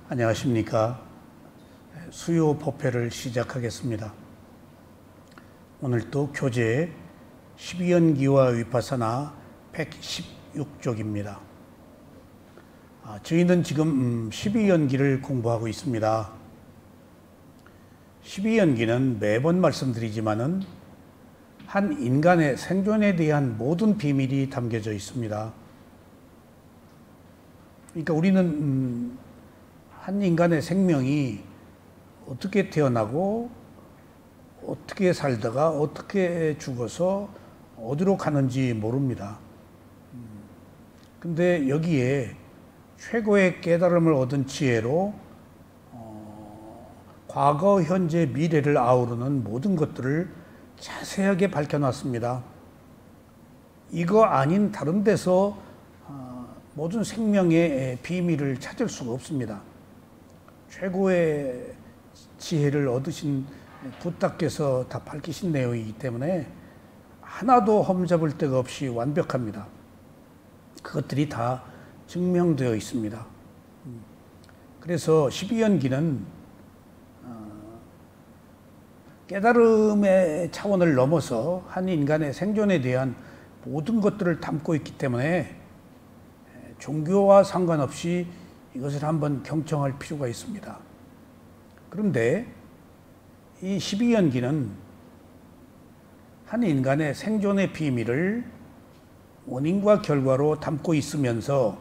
안녕하십니까. 수요 법회를 시작하겠습니다. 오늘도 교재 12연기와 위파사나 116쪽입니다. 저희는 지금 12연기를 공부하고 있습니다. 12연기는 매번 말씀드리지만은 한 인간의 생존에 대한 모든 비밀이 담겨져 있습니다. 그러니까 우리는 한 인간의 생명이 어떻게 태어나고 어떻게 살다가 어떻게 죽어서 어디로 가는지 모릅니다. 근데 여기에 최고의 깨달음을 얻은 지혜로 과거, 현재, 미래를 아우르는 모든 것들을 자세하게 밝혀놨습니다. 이거 아닌 다른 데서 모든 생명의 비밀을 찾을 수가 없습니다. 최고의 지혜를 얻으신 부다께서 다 밝히신 내용이기 때문에 하나도 험잡을 데가 없이 완벽합니다. 그것들이 다 증명되어 있습니다. 그래서 12연기는 깨달음의 차원을 넘어서 한 인간의 생존에 대한 모든 것들을 담고 있기 때문에 종교와 상관없이 이것을 한번 경청할 필요가 있습니다. 그런데 이 12연기는 한 인간의 생존의 비밀을 원인과 결과로 담고 있으면서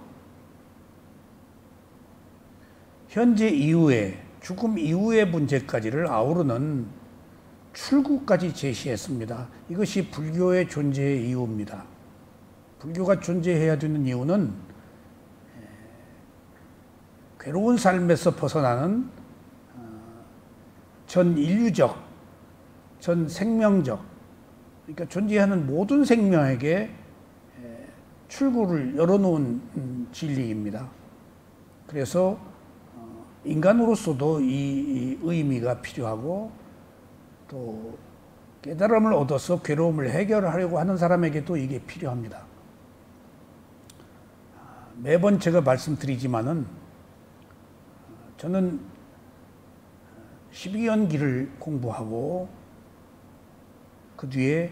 현재 이후에, 죽음 이후의 문제까지를 아우르는 출구까지 제시했습니다. 이것이 불교의 존재의 이유입니다. 불교가 존재해야 되는 이유는 괴로운 삶에서 벗어나는 전 인류적, 전 생명적, 그러니까 존재하는 모든 생명에게 출구를 열어놓은 진리입니다. 그래서 인간으로서도 이 의미가 필요하고 또 깨달음을 얻어서 괴로움을 해결하려고 하는 사람에게도 이게 필요합니다. 매번 제가 말씀드리지만은 저는 12연기를 공부하고 그 뒤에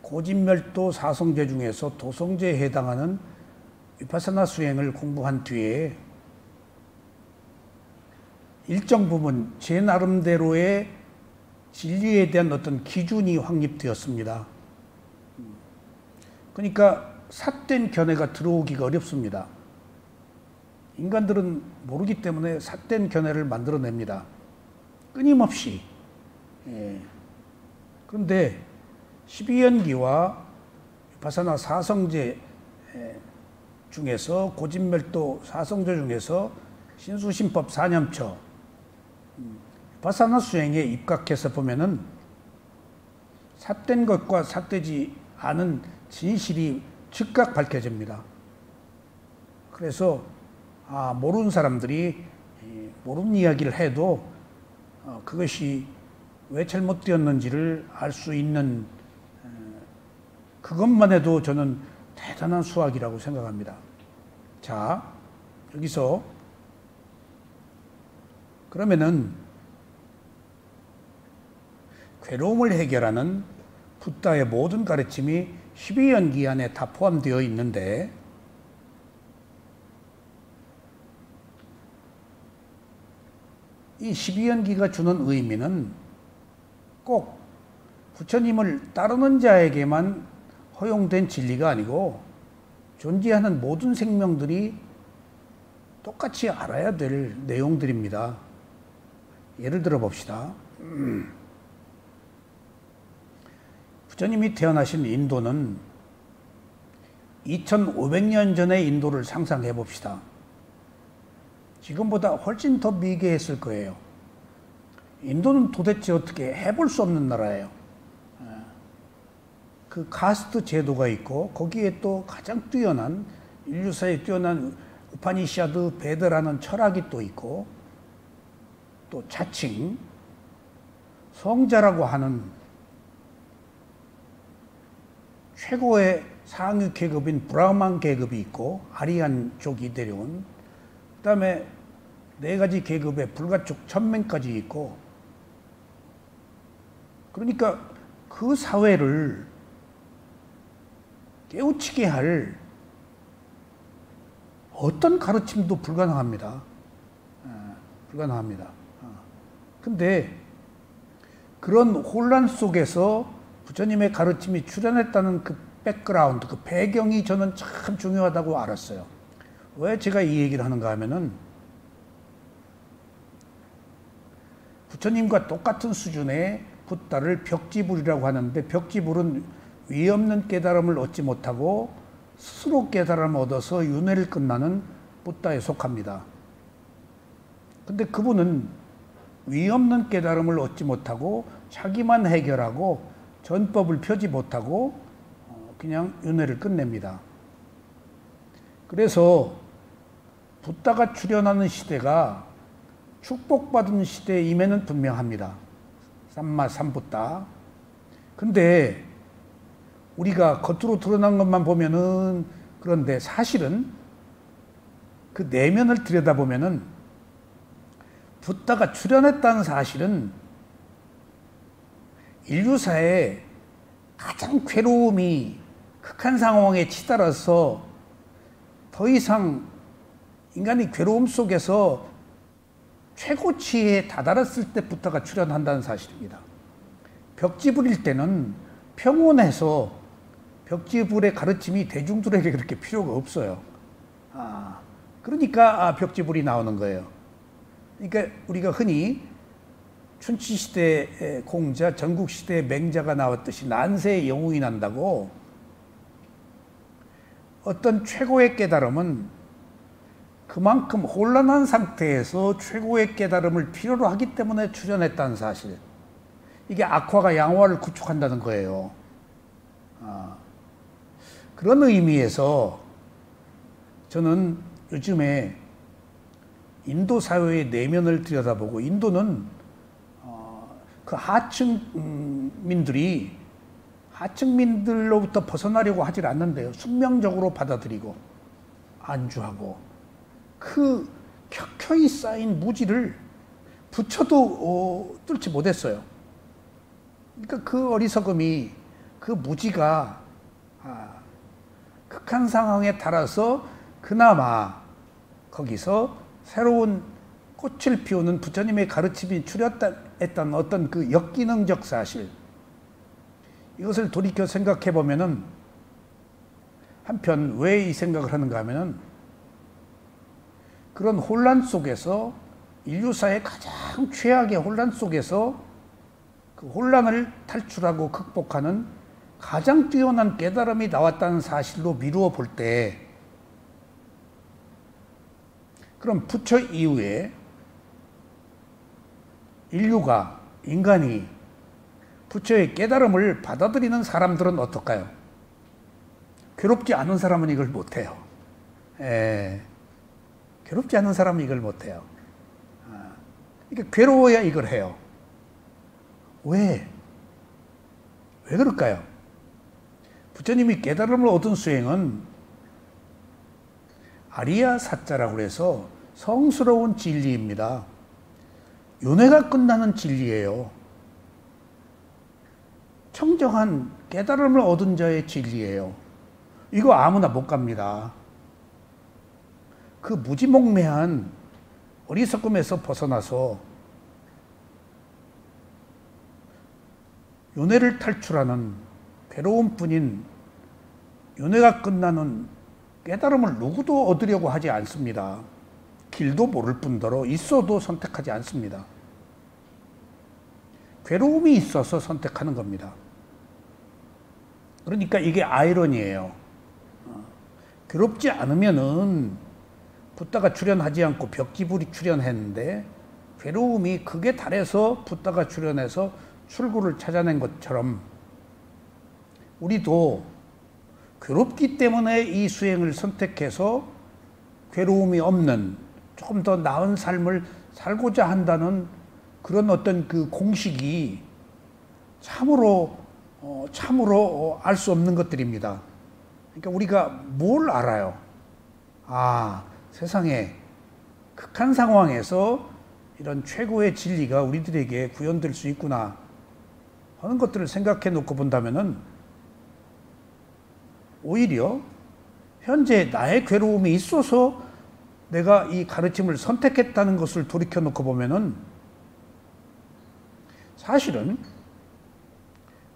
고진멸도 사성제 중에서 도성제에 해당하는 위파사나 수행을 공부한 뒤에 일정 부분 제 나름대로의 진리에 대한 어떤 기준이 확립되었습니다. 그러니까 삿된 견해가 들어오기가 어렵습니다. 인간들은 모르기 때문에 삿된 견해를 만들어냅니다. 끊임없이. 그런데 12연기와 위파사나 사성제 중에서 고진멸도 사성제 중에서 신수신법 사념처 위파사나 수행에 입각해서 보면은 삿된 것과 삿되지 않은 진실이 즉각 밝혀집니다. 그래서 모르는 사람들이 모르는 이야기를 해도 그것이 왜 잘못되었는지를 알 수 있는 그것만 해도 저는 대단한 수학이라고 생각합니다. 자, 여기서 그러면은 괴로움을 해결하는 붓다의 모든 가르침이 12연기 안에 다 포함되어 있는데 이 12연기가 주는 의미는 꼭 부처님을 따르는 자에게만 허용된 진리가 아니고 존재하는 모든 생명들이 똑같이 알아야 될 내용들입니다. 예를 들어 봅시다. 부처님이 태어나신 인도는 2500년 전의 인도를 상상해 봅시다. 지금보다 훨씬 더 미개했을 거예요. 인도는 도대체 어떻게 해볼 수 없는 나라예요. 그 카스트 제도가 있고 거기에 또 가장 뛰어난 인류사에 뛰어난 우파니샤드 베드라는 철학이 또 있고 또 자칭 성자라고 하는 최고의 상위 계급인 브라흐만 계급이 있고 아리안족이 내려온, 그 다음에 4가지 계급에 불가촉 천맹까지 있고, 그러니까 그 사회를 깨우치게 할 어떤 가르침도 불가능합니다. 불가능합니다. 근데 그런 혼란 속에서 부처님의 가르침이 출현했다는 그 백그라운드, 그 배경이 저는 참 중요하다고 알았어요. 왜 제가 이 얘기를 하는가 하면은, 부처님과 똑같은 수준의 붓다를 벽지불이라고 하는데, 벽지불은 위 없는 깨달음을 얻지 못하고 스스로 깨달음을 얻어서 윤회를 끝나는 붓다에 속합니다. 근데 그분은 위 없는 깨달음을 얻지 못하고 자기만 해결하고 전법을 펴지 못하고 그냥 윤회를 끝냅니다. 그래서 붓다가 출현하는 시대가 축복받은 시대임에는 분명합니다. 삼마 삼붓다. 근데 우리가 겉으로 드러난 것만 보면은 그런데 사실은 그 내면을 들여다보면은 붓다가 출현했다는 사실은 인류사에 가장 괴로움이 극한 상황에 치달아서 더 이상 인간이 괴로움 속에서 최고치에 다다랐을 때 붓다가 출현한다는 사실입니다. 벽지불일 때는 평온해서 벽지불의 가르침이 대중들에게 그렇게 필요가 없어요. 그러니까 벽지불이 나오는 거예요. 그러니까 우리가 흔히 춘치시대의 공자, 전국시대의 맹자가 나왔듯이 난세의 영웅이 난다고, 어떤 최고의 깨달음은 그만큼 혼란한 상태에서 최고의 깨달음을 필요로 하기 때문에 출현했다는 사실. 이게 악화가 양화를 구축한다는 거예요. 그런 의미에서 저는 요즘에 인도 사회의 내면을 들여다보고, 인도는 그 하층민들로부터 벗어나려고 하질 않는데요. 숙명적으로 받아들이고 안주하고, 그 켜켜이 쌓인 무지를 부처도 뚫지 못했어요. 그러니까 그 어리석음이, 그 무지가 극한 상황에 달아서 그나마 거기서 새로운 꽃을 피우는 부처님의 가르침이 출현했던 어떤 그 역기능적 사실, 이것을 돌이켜 생각해 보면은, 한편 왜 이 생각을 하는가 하면은, 그런 혼란 속에서, 인류사의 가장 최악의 혼란 속에서 그 혼란을 탈출하고 극복하는 가장 뛰어난 깨달음이 나왔다는 사실로 미루어 볼 때, 그럼 부처 이후에 인간이 부처의 깨달음을 받아들이는 사람들은 어떨까요? 괴롭지 않은 사람은 이걸 못해요. 괴롭지 않은 사람은 이걸 못해요. 그러니까 괴로워야 이걸 해요. 왜 그럴까요? 부처님이 깨달음을 얻은 수행은 아리야 사자라고 해서 성스러운 진리입니다. 윤회가 끝나는 진리예요. 청정한 깨달음을 얻은 자의 진리예요. 이거 아무나 못 갑니다. 그 무지몽매한 어리석음에서 벗어나서 윤회를 탈출하는 괴로움뿐인 윤회가 끝나는 깨달음을 누구도 얻으려고 하지 않습니다. 길도 모를 뿐더러 있어도 선택하지 않습니다. 괴로움이 있어서 선택하는 겁니다. 그러니까 이게 아이러니예요. 괴롭지 않으면은 붓다가 출현하지 않고 벽지불이 출현했는데, 괴로움이 극에 달해서 붓다가 출현해서 출구를 찾아낸 것처럼 우리도 괴롭기 때문에 이 수행을 선택해서 괴로움이 없는 조금 더 나은 삶을 살고자 한다는 그런 어떤 그 공식이 참으로 알 수 없는 것들입니다. 그러니까 우리가 뭘 알아요? 세상에 극한 상황에서 이런 최고의 진리가 우리들에게 구현될 수 있구나 하는 것들을 생각해 놓고 본다면은 오히려 현재 나의 괴로움이 있어서 내가 이 가르침을 선택했다는 것을 돌이켜 놓고 보면은 사실은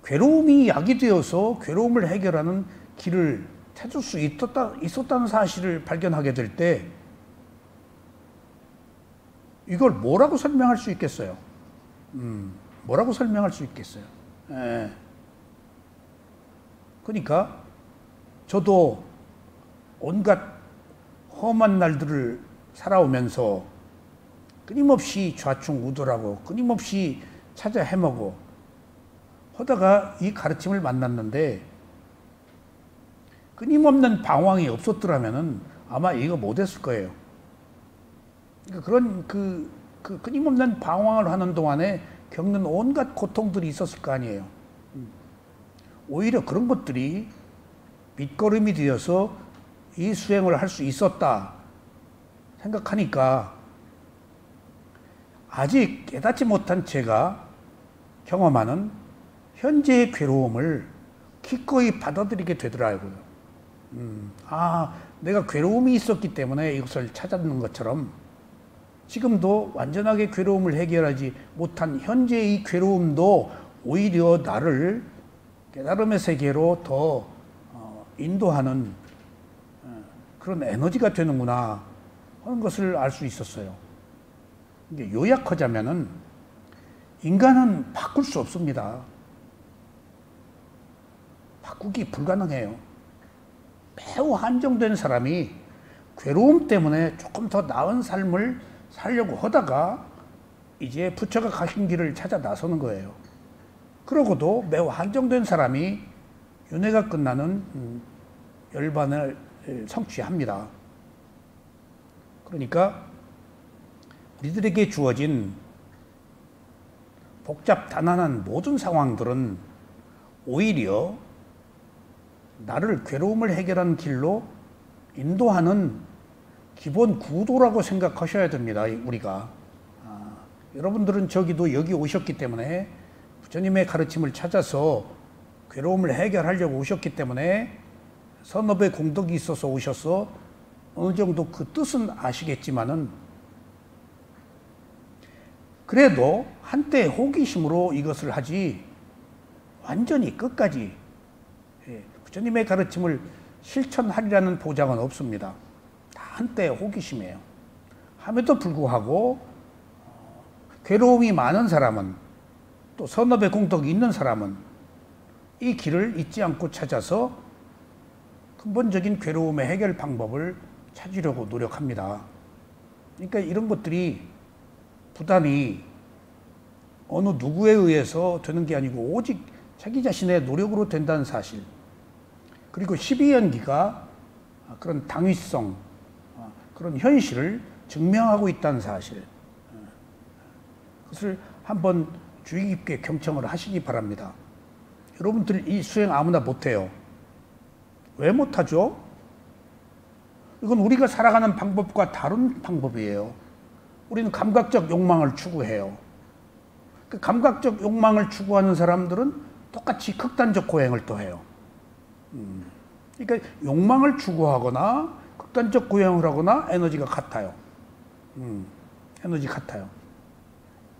괴로움이 약이 되어서 괴로움을 해결하는 길을 찾을 수 있었다는 사실을 발견하게 될 때 이걸 뭐라고 설명할 수 있겠어요? 뭐라고 설명할 수 있겠어요? 그러니까 저도 온갖 험한 날들을 살아오면서 끊임없이 좌충우돌하고 끊임없이 찾아 헤매고 하다가 이 가르침을 만났는데 끊임없는 방황이 없었더라면 아마 이거 못했을 거예요. 그러니까 그런 그 끊임없는 방황을 하는 동안에 겪는 온갖 고통들이 있었을 거 아니에요. 오히려 그런 것들이 밑거름이 되어서 이 수행을 할 수 있었다 생각하니까 아직 깨닫지 못한 제가 경험하는 현재의 괴로움을 기꺼이 받아들이게 되더라고요. 내가 괴로움이 있었기 때문에 이것을 찾았는 것처럼 지금도 완전하게 괴로움을 해결하지 못한 현재의 괴로움도 오히려 나를 깨달음의 세계로 더 인도하는 그런 에너지가 되는구나 하는 것을 알 수 있었어요. 이게 요약하자면은 인간은 바꿀 수 없습니다. 바꾸기 불가능해요. 매우 한정된 사람이 괴로움 때문에 조금 더 나은 삶을 살려고 하다가 이제 부처가 가신 길을 찾아 나서는 거예요. 그러고도 매우 한정된 사람이 윤회가 끝나는 열반을 성취합니다. 그러니까 우리들에게 주어진 복잡 단안한 모든 상황들은 오히려 나를 괴로움을 해결하는 길로 인도하는 기본 구도라고 생각하셔야 됩니다. 우리가 여러분들은 저기도 여기 오셨기 때문에 부처님의 가르침을 찾아서 괴로움을 해결하려고 오셨기 때문에 선업의 공덕이 있어서 오셔서 어느 정도 그 뜻은 아시겠지만은 그래도 한때 호기심으로 이것을 하지 완전히 끝까지 부처님의 가르침을 실천하리라는 보장은 없습니다. 다 한때 호기심이에요. 함에도 불구하고 괴로움이 많은 사람은 또 선업의 공덕이 있는 사람은 이 길을 잊지 않고 찾아서 근본적인 괴로움의 해결 방법을 찾으려고 노력합니다. 그러니까 이런 것들이 부단히 어느 누구에 의해서 되는 게 아니고 오직 자기 자신의 노력으로 된다는 사실, 그리고 12연기가 그런 당위성, 그런 현실을 증명하고 있다는 사실, 그것을 한번 주의 깊게 경청을 하시기 바랍니다. 여러분들 이 수행 아무나 못해요. 왜 못하죠? 이건 우리가 살아가는 방법과 다른 방법이에요. 우리는 감각적 욕망을 추구해요. 그 감각적 욕망을 추구하는 사람들은 똑같이 극단적 고행을 또 해요. 그러니까 욕망을 추구하거나 극단적 고행을 하거나 에너지가 같아요. 에너지 같아요.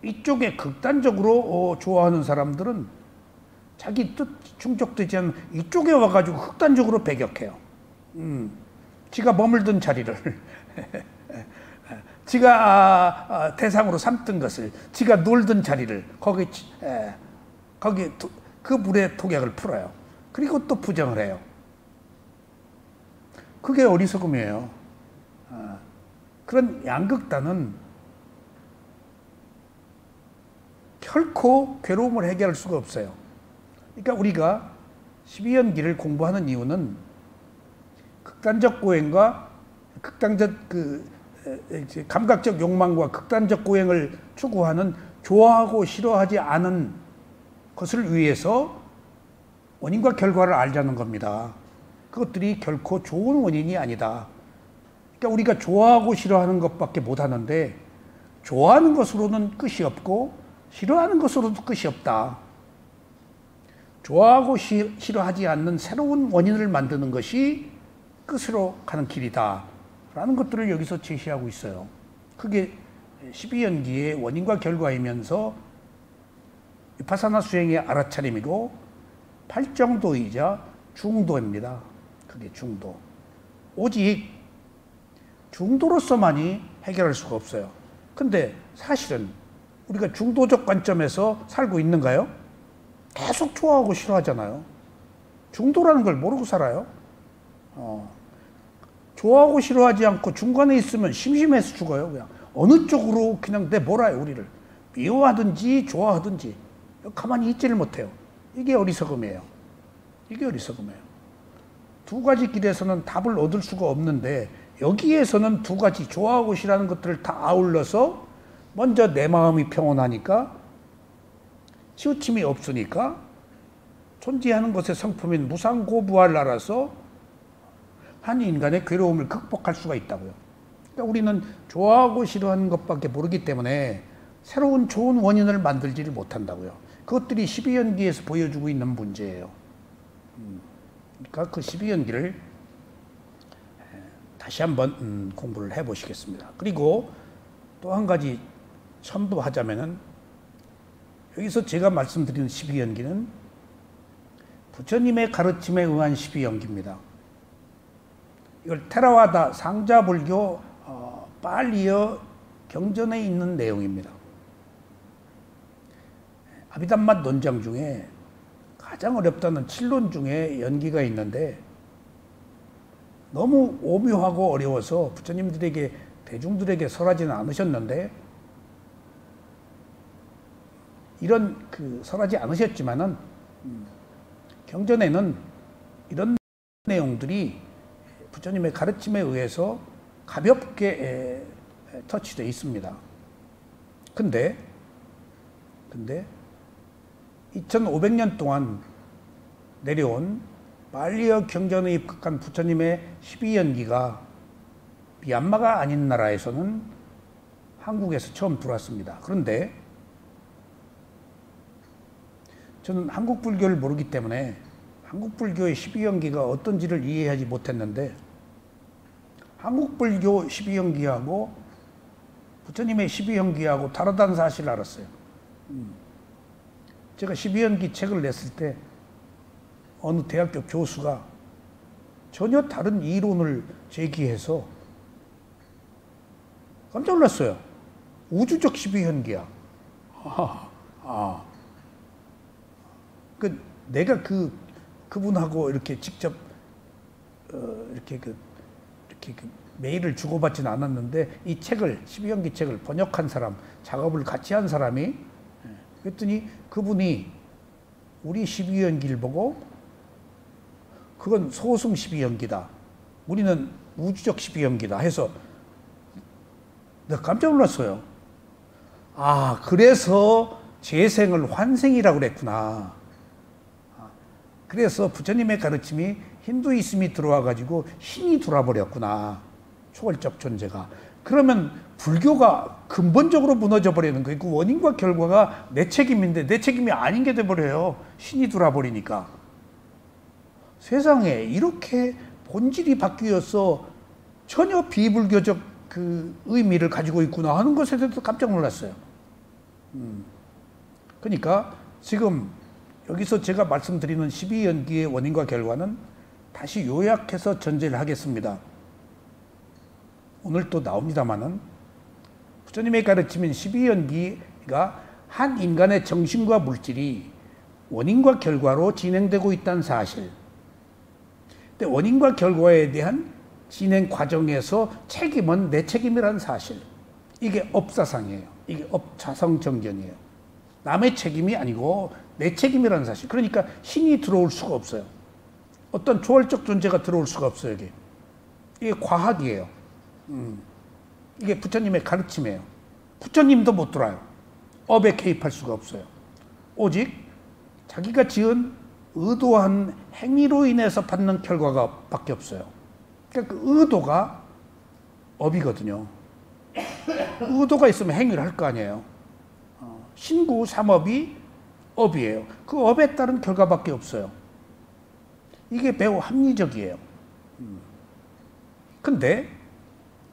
이쪽에 극단적으로 좋아하는 사람들은 자기 뜻 충족되지 않는 이쪽에 와가지고 극단적으로 배격해요. 지가 머물던 자리를 지가 대상으로 삼던 것을, 지가 놀던 자리를 거기 그 물에 독약을 풀어요. 그리고 또 부정을 해요. 그게 어리석음이에요. 그런 양극단은 결코 괴로움을 해결할 수가 없어요. 그러니까 우리가 12연기를 공부하는 이유는 극단적 고행과 극단적 감각적 욕망과 극단적 고행을 추구하는 좋아하고 싫어하지 않은 것을 위해서 원인과 결과를 알자는 겁니다. 그것들이 결코 좋은 원인이 아니다. 그러니까 우리가 좋아하고 싫어하는 것밖에 못하는데 좋아하는 것으로는 끝이 없고 싫어하는 것으로도 끝이 없다. 좋아하고 싫어하지 않는 새로운 원인을 만드는 것이 끝으로 가는 길이다 라는 것들을 여기서 제시하고 있어요. 그게 12연기의 원인과 결과이면서 비파사나 수행의 알아차림이고 팔정도이자 중도입니다. 그게 중도. 오직 중도로서만이 해결할 수가 없어요. 근데 사실은 우리가 중도적 관점에서 살고 있는가요? 계속 좋아하고 싫어하잖아요. 중도라는 걸 모르고 살아요. 좋아하고 싫어하지 않고 중간에 있으면 심심해서 죽어요. 그냥 어느 쪽으로 그냥 내몰아요. 우리를 미워하든지 좋아하든지 가만히 있지를 못해요. 이게 어리석음이에요. 이게 어리석음이에요. 두 가지 길에서는 답을 얻을 수가 없는데 여기에서는 두 가지 좋아하고 싫어하는 것들을 다 아울러서 먼저 내 마음이 평온하니까 치우침이 없으니까 존재하는 것의 성품인 무상고부활 나라서 한 인간의 괴로움을 극복할 수가 있다고요. 그러니까 우리는 좋아하고 싫어하는 것밖에 모르기 때문에 새로운 좋은 원인을 만들지를 못한다고요. 그것들이 12연기에서 보여주고 있는 문제예요. 그러니까 그 12연기를 다시 한번 공부를 해 보시겠습니다. 그리고 또 한 가지 첨부하자면은 여기서 제가 말씀드리는 12연기는 부처님의 가르침에 의한 12연기입니다. 이걸 테라와다 상자불교 빨리어 경전에 있는 내용입니다. 아비담마 논장 중에 가장 어렵다는 7론 중에 연기가 있는데 너무 오묘하고 어려워서 부처님들에게 대중들에게 설하지는 않으셨는데 이런 설하지 않으셨지만은 경전에는 이런 내용들이 부처님의 가르침에 의해서 가볍게 터치되어 있습니다. 근데 2500년 동안 내려온 빨리어 경전에 입각한 부처님의 12연기가 미얀마가 아닌 나라에서는 한국에서 처음 들어왔습니다. 그런데 저는 한국 불교를 모르기 때문에 한국 불교의 12연기가 어떤지를 이해하지 못했는데 한국 불교 12연기하고 부처님의 12연기하고 다르다는 사실을 알았어요. 제가 12연기 책을 냈을 때 어느 대학교 교수가 전혀 다른 이론을 제기해서 깜짝 놀랐어요. 우주적 12연기야. 내가 그분하고 이렇게 직접 이렇게 메일을 주고받지는 않았는데 이 책을 12연기 책을 번역한 사람, 작업을 같이 한 사람이 그랬더니 그분이 우리 12연기를 보고 그건 소승 12연기다. 우리는 우주적 12연기다 해서 내가 깜짝 놀랐어요. 그래서 재생을 환생이라고 그랬구나. 그래서 부처님의 가르침이 힌두이즘이 들어와가지고 신이 돌아버렸구나. 초월적 존재가. 그러면 불교가 근본적으로 무너져 버리는 거예요. 그 원인과 결과가 내 책임인데 내 책임이 아닌 게 돼버려요. 신이 돌아버리니까. 세상에 이렇게 본질이 바뀌어서 전혀 비불교적 의미를 가지고 있구나 하는 것에 대해서 깜짝 놀랐어요. 그러니까 지금 여기서 제가 말씀드리는 12연기의 원인과 결과는 다시 요약해서 전제를 하겠습니다. 오늘 또 나옵니다마는 부처님의 가르침인 12연기가 한 인간의 정신과 물질이 원인과 결과로 진행되고 있다는 사실. 근데 원인과 결과에 대한 진행 과정에서 책임은 내 책임이라는 사실. 이게 업사상이에요. 이게 업자성정견이에요. 남의 책임이 아니고 내 책임이라는 사실. 그러니까 신이 들어올 수가 없어요. 어떤 초월적 존재가 들어올 수가 없어요. 이게 과학이에요. 이게 부처님의 가르침이에요. 부처님도 못 들어와요. 업에 개입할 수가 없어요. 오직 자기가 지은 의도한 행위로 인해서 받는 결과가 밖에 없어요. 그러니까 그 의도가 업이거든요. 의도가 있으면 행위를 할 거 아니에요. 신구 삼업이 업이에요. 그 업에 따른 결과밖에 없어요. 이게 매우 합리적이에요. 근데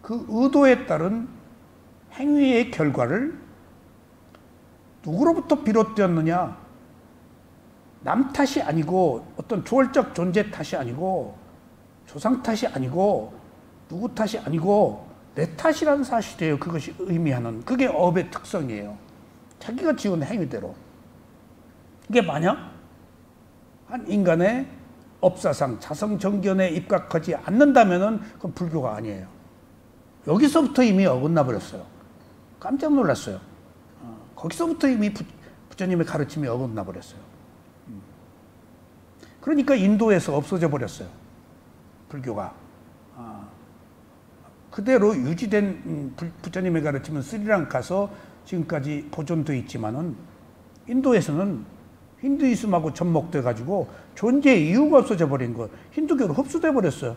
그 의도에 따른 행위의 결과를 누구로부터 비롯되었느냐? 남 탓이 아니고 어떤 초월적 존재 탓이 아니고 조상 탓이 아니고 누구 탓이 아니고 내 탓이라는 사실이에요. 그것이 의미하는, 그게 업의 특성이에요. 자기가 지은 행위대로. 이게 만약 한 인간의 업사상, 자성정견에 입각하지 않는다면은 그건 불교가 아니에요. 여기서부터 이미 어긋나 버렸어요. 깜짝 놀랐어요. 거기서부터 이미 부처님의 가르침이 어긋나 버렸어요. 그러니까 인도에서 없어져 버렸어요. 불교가. 그대로 유지된 부처님의 가르침은 스리랑카에서 지금까지 보존되어 있지만은 인도에서는 힌두이즘하고 접목돼 가지고 존재의 이유가 없어져 버린 거, 힌두교로 흡수돼 버렸어요.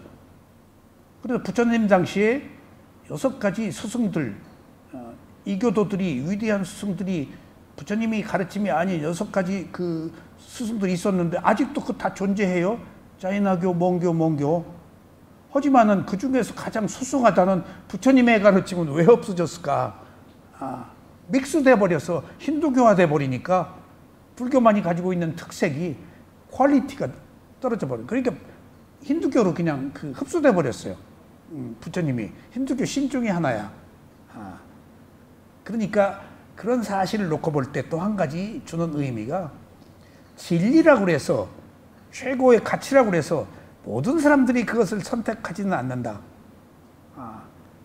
그래서 부처님 당시에 6가지 스승들, 이교도들이, 위대한 스승들이 부처님이 가르침이 아닌 6가지 그 스승들이 있었는데 아직도 그 다 존재해요. 자이나교, 몽교. 하지만은 그 중에서 가장 수승하다는 부처님의 가르침은 왜 없어졌을까? 믹스돼 버려서 힌두교화돼 버리니까 불교만이 가지고 있는 특색이 퀄리티가 떨어져 버려요. 그러니까 힌두교로 그냥 그 흡수돼 버렸어요. 부처님이 힌두교 신중의 하나야. 그러니까 그런 사실을 놓고 볼 때 또 한 가지 주는 의미가 진리라고 그래서 최고의 가치라고 그래서 모든 사람들이 그것을 선택하지는 않는다.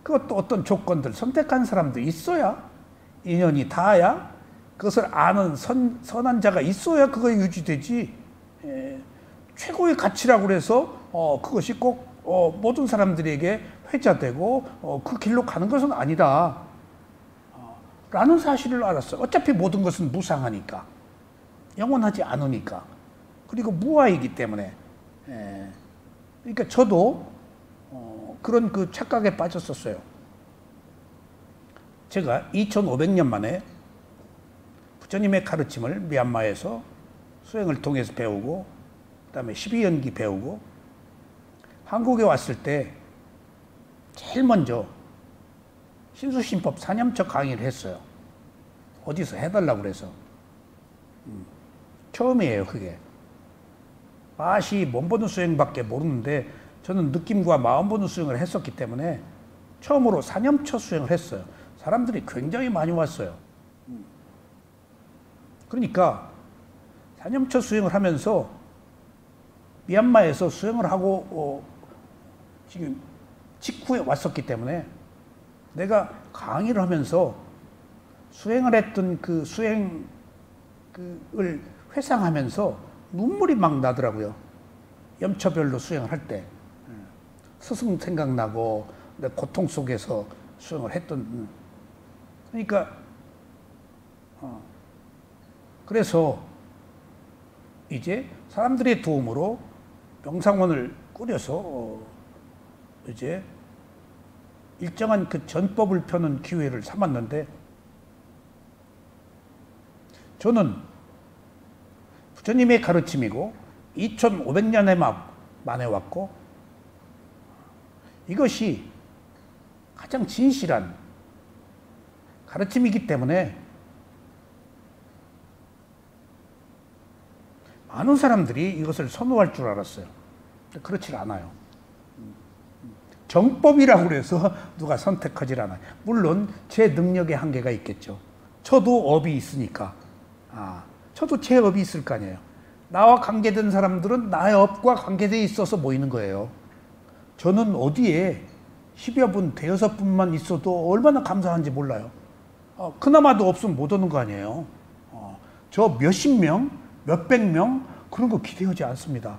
그것도 어떤 조건들, 선택한 사람도 있어야, 인연이 닿아야, 그것을 아는 선한 자가 있어야 그거 유지되지. 최고의 가치라고 그래서 그것이 꼭 모든 사람들에게 회자되고 그 길로 가는 것은 아니다. 라는 사실을 알았어요. 어차피 모든 것은 무상하니까. 영원하지 않으니까. 그리고 무아이기 때문에. 그러니까 저도 그런 그 착각에 빠졌었어요. 제가 2500년 만에 부처님의 가르침을 미얀마에서 수행을 통해서 배우고, 그 다음에 12연기 배우고, 한국에 왔을 때 제일 먼저 신수신법 사념처 강의를 했어요. 어디서 해달라고 그래서. 처음이에요, 그게. 맛이 몸 보는 수행밖에 모르는데 저는 느낌과 마음 보는 수행을 했었기 때문에 처음으로 사념처 수행을 했어요. 사람들이 굉장히 많이 왔어요. 그러니까 사념처 수행을 하면서 미얀마에서 수행을 하고 지금 직후에 왔었기 때문에 내가 강의를 하면서 수행을 했던 그 수행을 회상하면서 눈물이 막 나더라고요. 염처별로 수행을 할 때. 스승 생각나고 내 고통 속에서 수행을 했던. 그러니까 그래서 이제 사람들의 도움으로 명상원을 꾸려서 이제 일정한 그 전법을 펴는 기회를 삼았는데 저는 부처님의 가르침이고 2500년에 만에 왔고 이것이 가장 진실한 가르침이기 때문에 많은 사람들이 이것을 선호할 줄 알았어요. 그렇지 않아요. 정법이라고 해서 누가 선택하지 않아요. 물론 제 능력의 한계가 있겠죠. 저도 업이 있으니까. 저도 제 업이 있을 거 아니에요. 나와 관계된 사람들은 나의 업과 관계되어 있어서 모이는 거예요. 저는 어디에 10여 분, 대여섯 분만 있어도 얼마나 감사한지 몰라요. 그나마도 없으면 못 오는 거 아니에요. 저 몇십 명, 몇백 명 그런 거 기대하지 않습니다.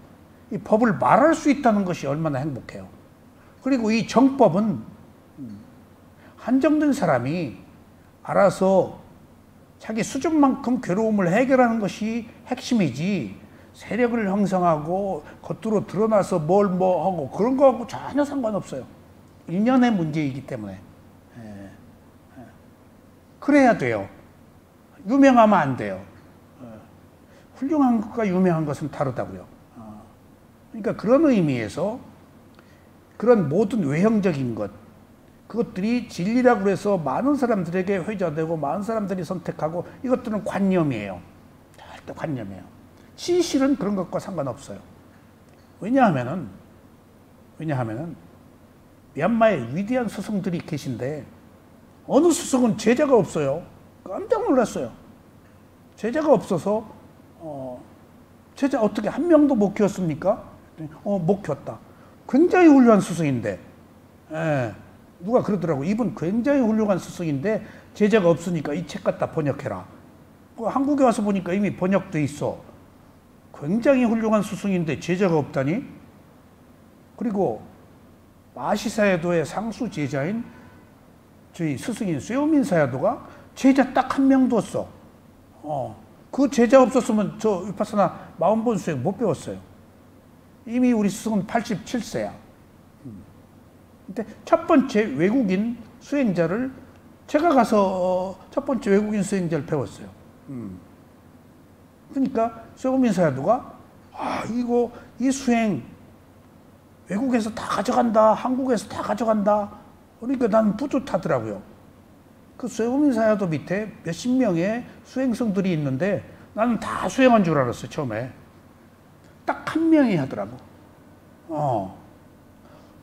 이 법을 말할 수 있다는 것이 얼마나 행복해요. 그리고 이 정법은 한정된 사람이 알아서 자기 수준만큼 괴로움을 해결하는 것이 핵심이지 세력을 형성하고 겉으로 드러나서 뭘 하고 그런 거하고 전혀 상관없어요. 인연의 문제이기 때문에. 그래야 돼요. 유명하면 안 돼요. 훌륭한 것과 유명한 것은 다르다고요. 그러니까 그런 의미에서 그런 모든 외형적인 것, 그것들이 진리라고 해서 많은 사람들에게 회자되고 많은 사람들이 선택하고 이것들은 관념이에요. 절대 관념이에요. 진실은 그런 것과 상관없어요. 왜냐하면은 미얀마에 위대한 스승들이 계신데 어느 스승은 제자가 없어요. 깜짝 놀랐어요. 제자가 없어서 제자 어떻게 한 명도 못 키웠습니까? 못 키웠다. 굉장히 훌륭한 스승인데 누가 그러더라고. 이분 굉장히 훌륭한 스승인데 제자가 없으니까 이 책 갖다 번역해라. 한국에 와서 보니까 이미 번역돼 있어. 굉장히 훌륭한 스승인데 제자가 없다니? 그리고 마시사야도의 상수 제자인 저희 스승인 쇠오민 사야도가 제자 딱 한 명도 없어. 그 제자 없었으면 저 위파사나 마음본 수행 못 배웠어요. 이미 우리 스승은 87세야. 근데 첫 번째 외국인 수행자를 제가 가서 첫 번째 외국인 수행자를 배웠어요. 그러니까 쇠오민 사야도가 이 수행 외국에서 다 가져간다, 한국에서 다 가져간다. 그러니까 나는 뿌듯하더라고요. 그 쇠오민 사야도 밑에 몇십 명의 수행성들이 있는데 나는 다 수행한 줄 알았어요, 처음에. 딱 한 명이 하더라고.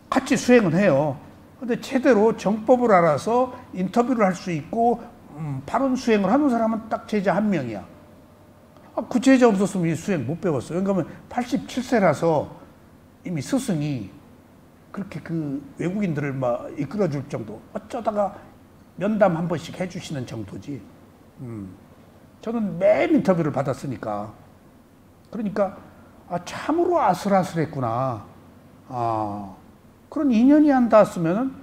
같이 수행은 해요. 근데 제대로 정법을 알아서 인터뷰를 할 수 있고 바른 수행을 하는 사람은 딱 제자 한 명이야. 그 제자 없었으면 이 수행 못 배웠어요. 그러니까 87세라서 이미 스승이 그렇게 그 외국인들을 막 이끌어줄 정도, 어쩌다가 면담 한 번씩 해주시는 정도지. 저는 매일 인터뷰를 받았으니까. 그러니까 참으로 아슬아슬했구나. 그런 인연이 안 닿았으면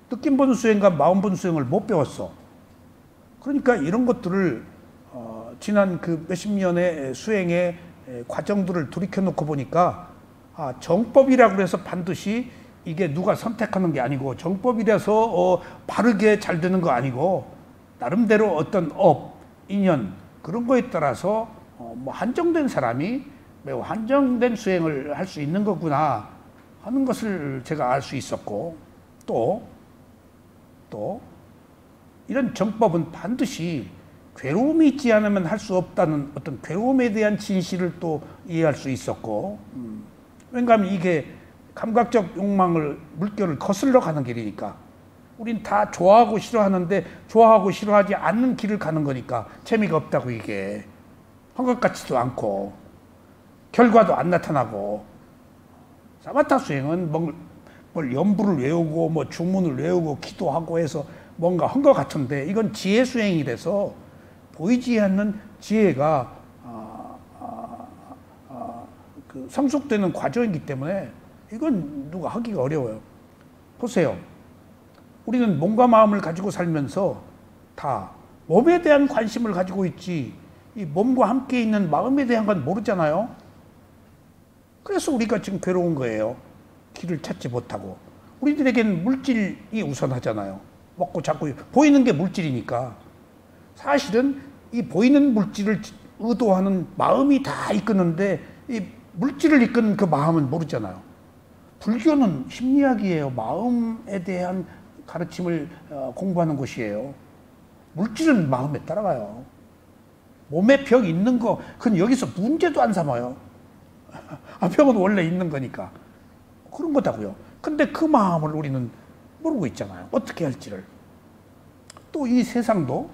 느낌 보는 수행과 마음 보는 수행을 못 배웠어. 그러니까 이런 것들을 지난 그 몇십 년의 수행의 과정들을 돌이켜놓고 보니까 정법이라고 해서 반드시 이게 누가 선택하는 게 아니고, 정법이라서 바르게 잘 되는 거 아니고, 나름대로 어떤 인연 그런 거에 따라서 뭐 한정된 사람이 매우 한정된 수행을 할 수 있는 거구나 하는 것을 제가 알 수 있었고, 또 이런 정법은 반드시 괴로움이 있지 않으면 할 수 없다는 어떤 괴로움에 대한 진실을 또 이해할 수 있었고, 왜냐하면 이게 감각적 욕망을, 물결을 거슬러 가는 길이니까. 우린 다 좋아하고 싫어하는데 좋아하고 싫어하지 않는 길을 가는 거니까 재미가 없다고. 이게 한 것 같지도 않고 결과도 안 나타나고. 사마타 수행은 뭘 연부를 외우고 뭐 주문을 외우고 기도하고 해서 뭔가 한 것 같은데, 이건 지혜 수행이 돼서 보이지 않는 지혜가 그 성숙되는 과정이기 때문에 이건 누가 하기가 어려워요. 보세요. 우리는 몸과 마음을 가지고 살면서 다 몸에 대한 관심을 가지고 있지, 이 몸과 함께 있는 마음에 대한 건 모르잖아요. 그래서 우리가 지금 괴로운 거예요. 길을 찾지 못하고. 우리들에게는 물질이 우선하잖아요. 먹고 자꾸 보이는 게 물질이니까. 사실은 이 보이는 물질을 의도하는 마음이 다 이끄는데 이 물질을 이끄는 그 마음은 모르잖아요. 불교는 심리학이에요. 마음에 대한 가르침을 공부하는 곳이에요. 물질은 마음에 따라가요. 몸에 병 있는 거, 그건 여기서 문제도 안 삼아요. 병은 원래 있는 거니까. 그런 거다고요. 근데 그 마음을 우리는 모르고 있잖아요. 어떻게 할지를. 또 이 세상도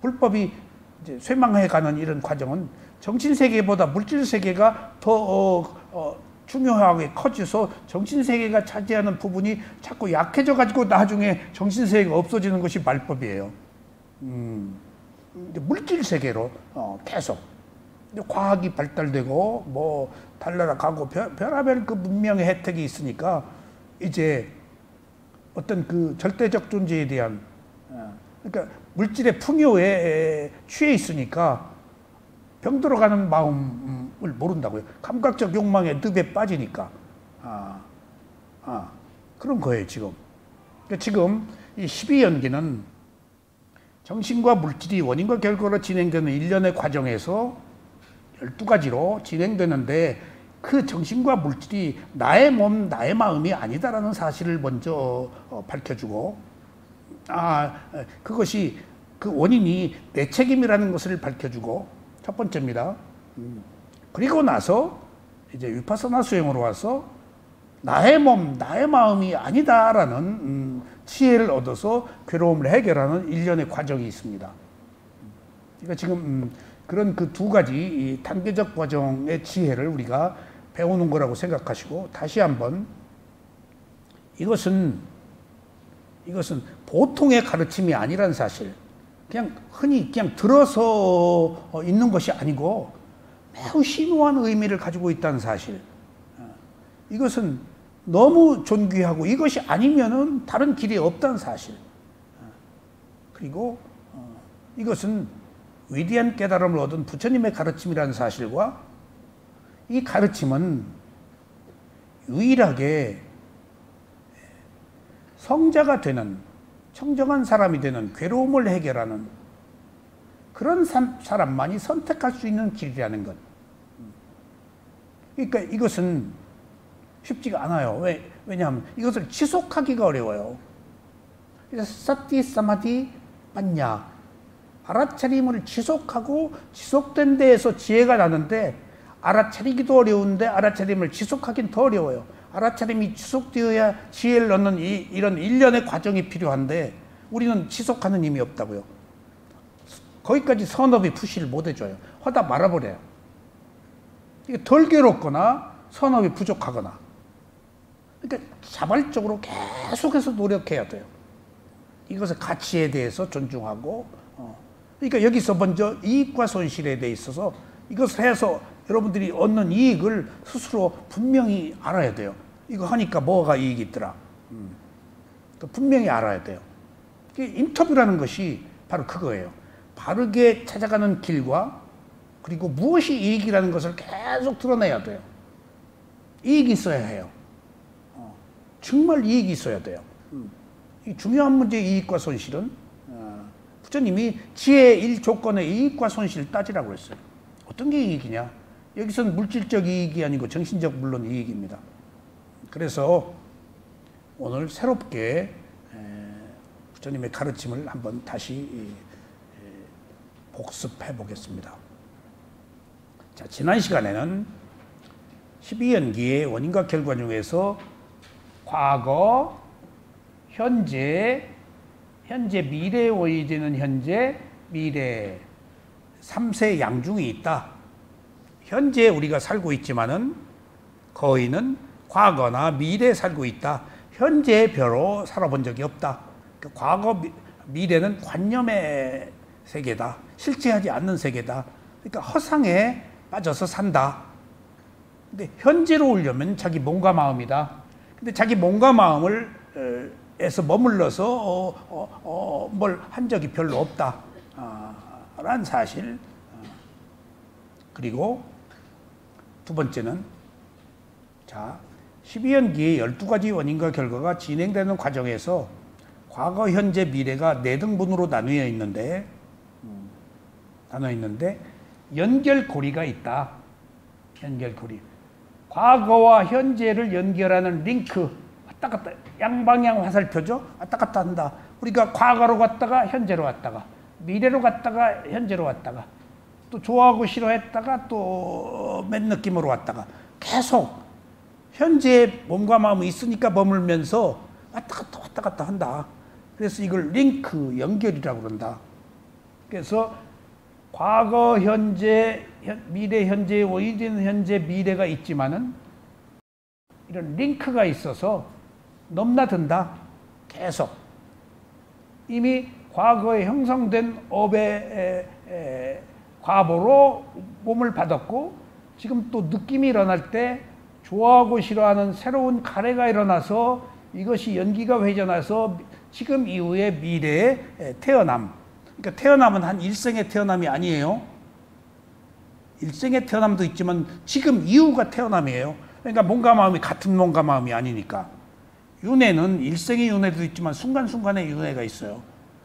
불법이 이제 쇠망해가는 이런 과정은 정신세계보다 물질세계가 더 중요하게 커져서 정신세계가 차지하는 부분이 자꾸 약해져 가지고 나중에 정신세계가 없어지는 것이 말법이에요. 물질세계로 계속 과학이 발달되고 뭐 달나라 가고 별하별 그 문명의 혜택이 있으니까 이제 어떤 그 절대적 존재에 대한 그러니까 물질의 풍요에 취해 있으니까 병들어가는 마음을 모른다고요. 감각적 욕망의 늪에 빠지니까. 그런 거예요, 지금. 그러니까 지금 이 12연기는 정신과 물질이 원인과 결과로 진행되는 일련의 과정에서 12가지로 진행되는데 그 정신과 물질이 나의 몸, 나의 마음이 아니다라는 사실을 먼저 밝혀주고 그것이 그 원인이 내 책임이라는 것을 밝혀주고 첫 번째입니다. 그리고 나서 이제 위파사나 수행으로 와서 나의 몸, 나의 마음이 아니다라는 지혜를 얻어서 괴로움을 해결하는 일련의 과정이 있습니다. 그러니까 지금 그런 그 두 가지 이 단계적 과정의 지혜를 우리가 배우는 거라고 생각하시고 다시 한번 이것은 보통의 가르침이 아니란 사실, 그냥 흔히 그냥 들어서 있는 것이 아니고 매우 심오한 의미를 가지고 있다는 사실. 이것은 너무 존귀하고 이것이 아니면은 다른 길이 없다는 사실. 그리고 이것은 위대한 깨달음을 얻은 부처님의 가르침이라는 사실과 이 가르침은 유일하게 성자가 되는, 청정한 사람이 되는, 괴로움을 해결하는 그런 사람만이 선택할 수 있는 길이라는 것. 그러니까 이것은 쉽지가 않아요. 왜냐하면 이것을 지속하기가 어려워요. 그래서 사티, 사마디, 빠냐, 알아차림을 지속하고 지속된 데에서 지혜가 나는데 알아차리기도 어려운데 알아차림을 지속하긴 더 어려워요. 알아차림이 지속되어야 지혜를 얻는 이런 일련의 과정이 필요한데 우리는 지속하는 힘이 없다고요. 거기까지 선업이 푸시를 못 해줘요. 하다 말아버려요. 이게 덜 괴롭거나 선업이 부족하거나. 그러니까 자발적으로 계속해서 노력해야 돼요. 이것의 가치에 대해서 존중하고 그러니까 여기서 먼저 이익과 손실에 대해 있어서 이것을 해서 여러분들이 얻는 이익을 스스로 분명히 알아야 돼요. 이거 하니까 뭐가 이익이 있더라. 분명히 알아야 돼요. 인터뷰라는 것이 바로 그거예요. 바르게 찾아가는 길과 그리고 무엇이 이익이라는 것을 계속 드러내야 돼요. 이익이 있어야 해요. 정말 이익이 있어야 돼요. 이 중요한 문제의 이익과 손실은 부처님이 지혜의 1조건의 이익과 손실을 따지라고 했어요. 어떤 게 이익이냐? 여기서는 물질적 이익이 아니고 정신적 물론 이익입니다. 그래서 오늘 새롭게 부처님의 가르침을 한번 다시 복습해 보겠습니다. 자, 지난 시간에는 12연기의 원인과 결과 중에서 과거, 현재, 미래에 오이되는 현재, 미래 3세 양중이 있다. 현재 우리가 살고 있지만은 거의는 과거나 미래에 살고 있다. 현재의 별로 살아본 적이 없다. 과거, 미래는 관념의 세계다. 실체하지 않는 세계다. 그러니까 허상에 빠져서 산다. 근데 현재로 오려면 자기 몸과 마음이다. 근데 자기 몸과 마음을 에서 머물러서 뭘 한 적이 별로 없다. 라는 사실. 그리고 두 번째는 자 12연기의 12가지 원인과 결과가 진행되는 과정에서 과거, 현재, 미래가 4등분으로 나뉘어 있는데 연결고리가 있다. 연결고리. 과거와 현재를 연결하는 링크. 왔다 갔다 양방향 화살표죠. 왔다 갔다 한다. 우리가 과거로 갔다가 현재로 왔다가 미래로 갔다가 현재로 왔다가 또 좋아하고 싫어했다가 또 맨 느낌으로 왔다가 계속 현재의 몸과 마음이 있으니까 머물면서 왔다 갔다 한다. 그래서 이걸 링크, 연결이라고 그런다. 그래서 과거, 현재, 미래, 현재에 오이되는 현재, 미래가 있지만은 이런 링크가 있어서 넘나든다. 계속. 이미 과거에 형성된 업의 과보로 몸을 받았고 지금 또 느낌이 일어날 때 좋아하고 싫어하는 새로운 가래가 일어나서 이것이 연기가 회전해서 지금 이후에 미래의 태어남. 그러니까 태어남은 한 일생의 태어남이 아니에요. 일생의 태어남도 있지만 지금 이후가 태어남이에요. 그러니까 몸과 마음이 같은 몸과 마음이 아니니까. 윤회는 일생의 윤회도 있지만 순간순간의 윤회가 있어요.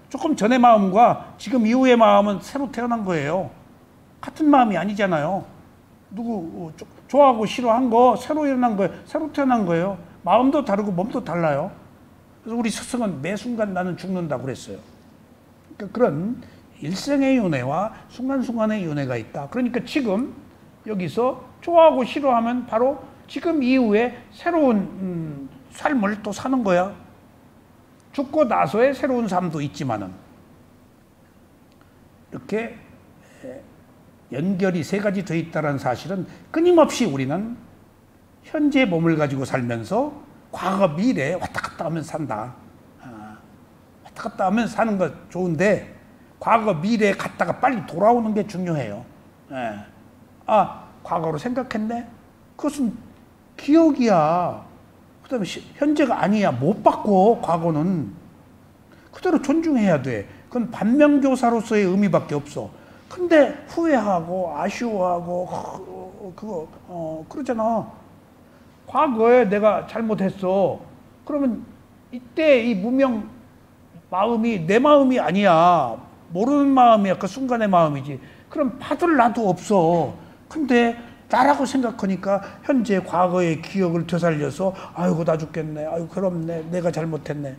조금 전의 마음과 지금 이후의 마음은 새로 태어난 거예요. 같은 마음이 아니잖아요. 누구 좋아하고 싫어한 거 새로 일어난 거예요. 새로 태어난 거예요. 마음도 다르고 몸도 달라요. 그래서 우리 스승은 매 순간 나는 죽는다고 그랬어요. 그러니까 그런 일생의 윤회와 순간순간의 윤회가 있다. 그러니까 지금 여기서 좋아하고 싫어하면 바로 지금 이후에 새로운 삶을 또 사는 거야. 죽고 나서의 새로운 삶도 있지만은 이렇게 연결이 세 가지 더 있다는 사실은 끊임없이 우리는 현재 몸을 가지고 살면서 과거, 미래 왔다 갔다 하면서 산다. 왔다 갔다 하면서 사는 거 좋은데 과거, 미래에 갔다가 빨리 돌아오는 게 중요해요. 과거로 생각했네? 그것은 기억이야. 그 다음에 현재가 아니야. 못 바꿔, 과거는. 그대로 존중해야 돼. 그건 반면교사로서의 의미밖에 없어. 근데 후회하고 아쉬워하고 그러잖아. 과거에 내가 잘못했어. 그러면 이때 이 무명 마음이 내 마음이 아니야. 모르는 마음이야. 그 순간의 마음이지. 그럼 받을 나도 없어. 근데 나라고 생각하니까 현재 과거의 기억을 되살려서 아이고 나 죽겠네. 아이고 괴롭네. 내가 잘못했네.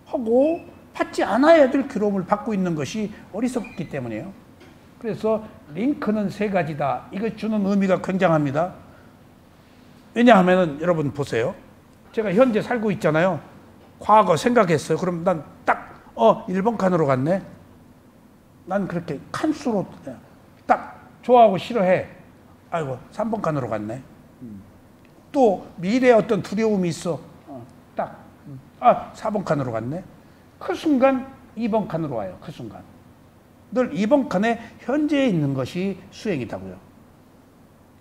하고 받지 않아야 될 괴로움을 받고 있는 것이 어리석기 때문이에요. 그래서 링크는 세 가지다. 이거 주는 의미가 굉장합니다. 왜냐하면 여러분 보세요. 제가 현재 살고 있잖아요. 과거 생각했어요. 그럼 난 딱 1번 칸으로 갔네. 난 그렇게 칸수로 딱 좋아하고 싫어해. 아이고 3번 칸으로 갔네. 또 미래에 어떤 두려움이 있어. 딱 4번 칸으로 갔네. 그 순간 2번 칸으로 와요. 그 순간. 늘 2번 칸에 현재에 있는 것이 수행이다고요.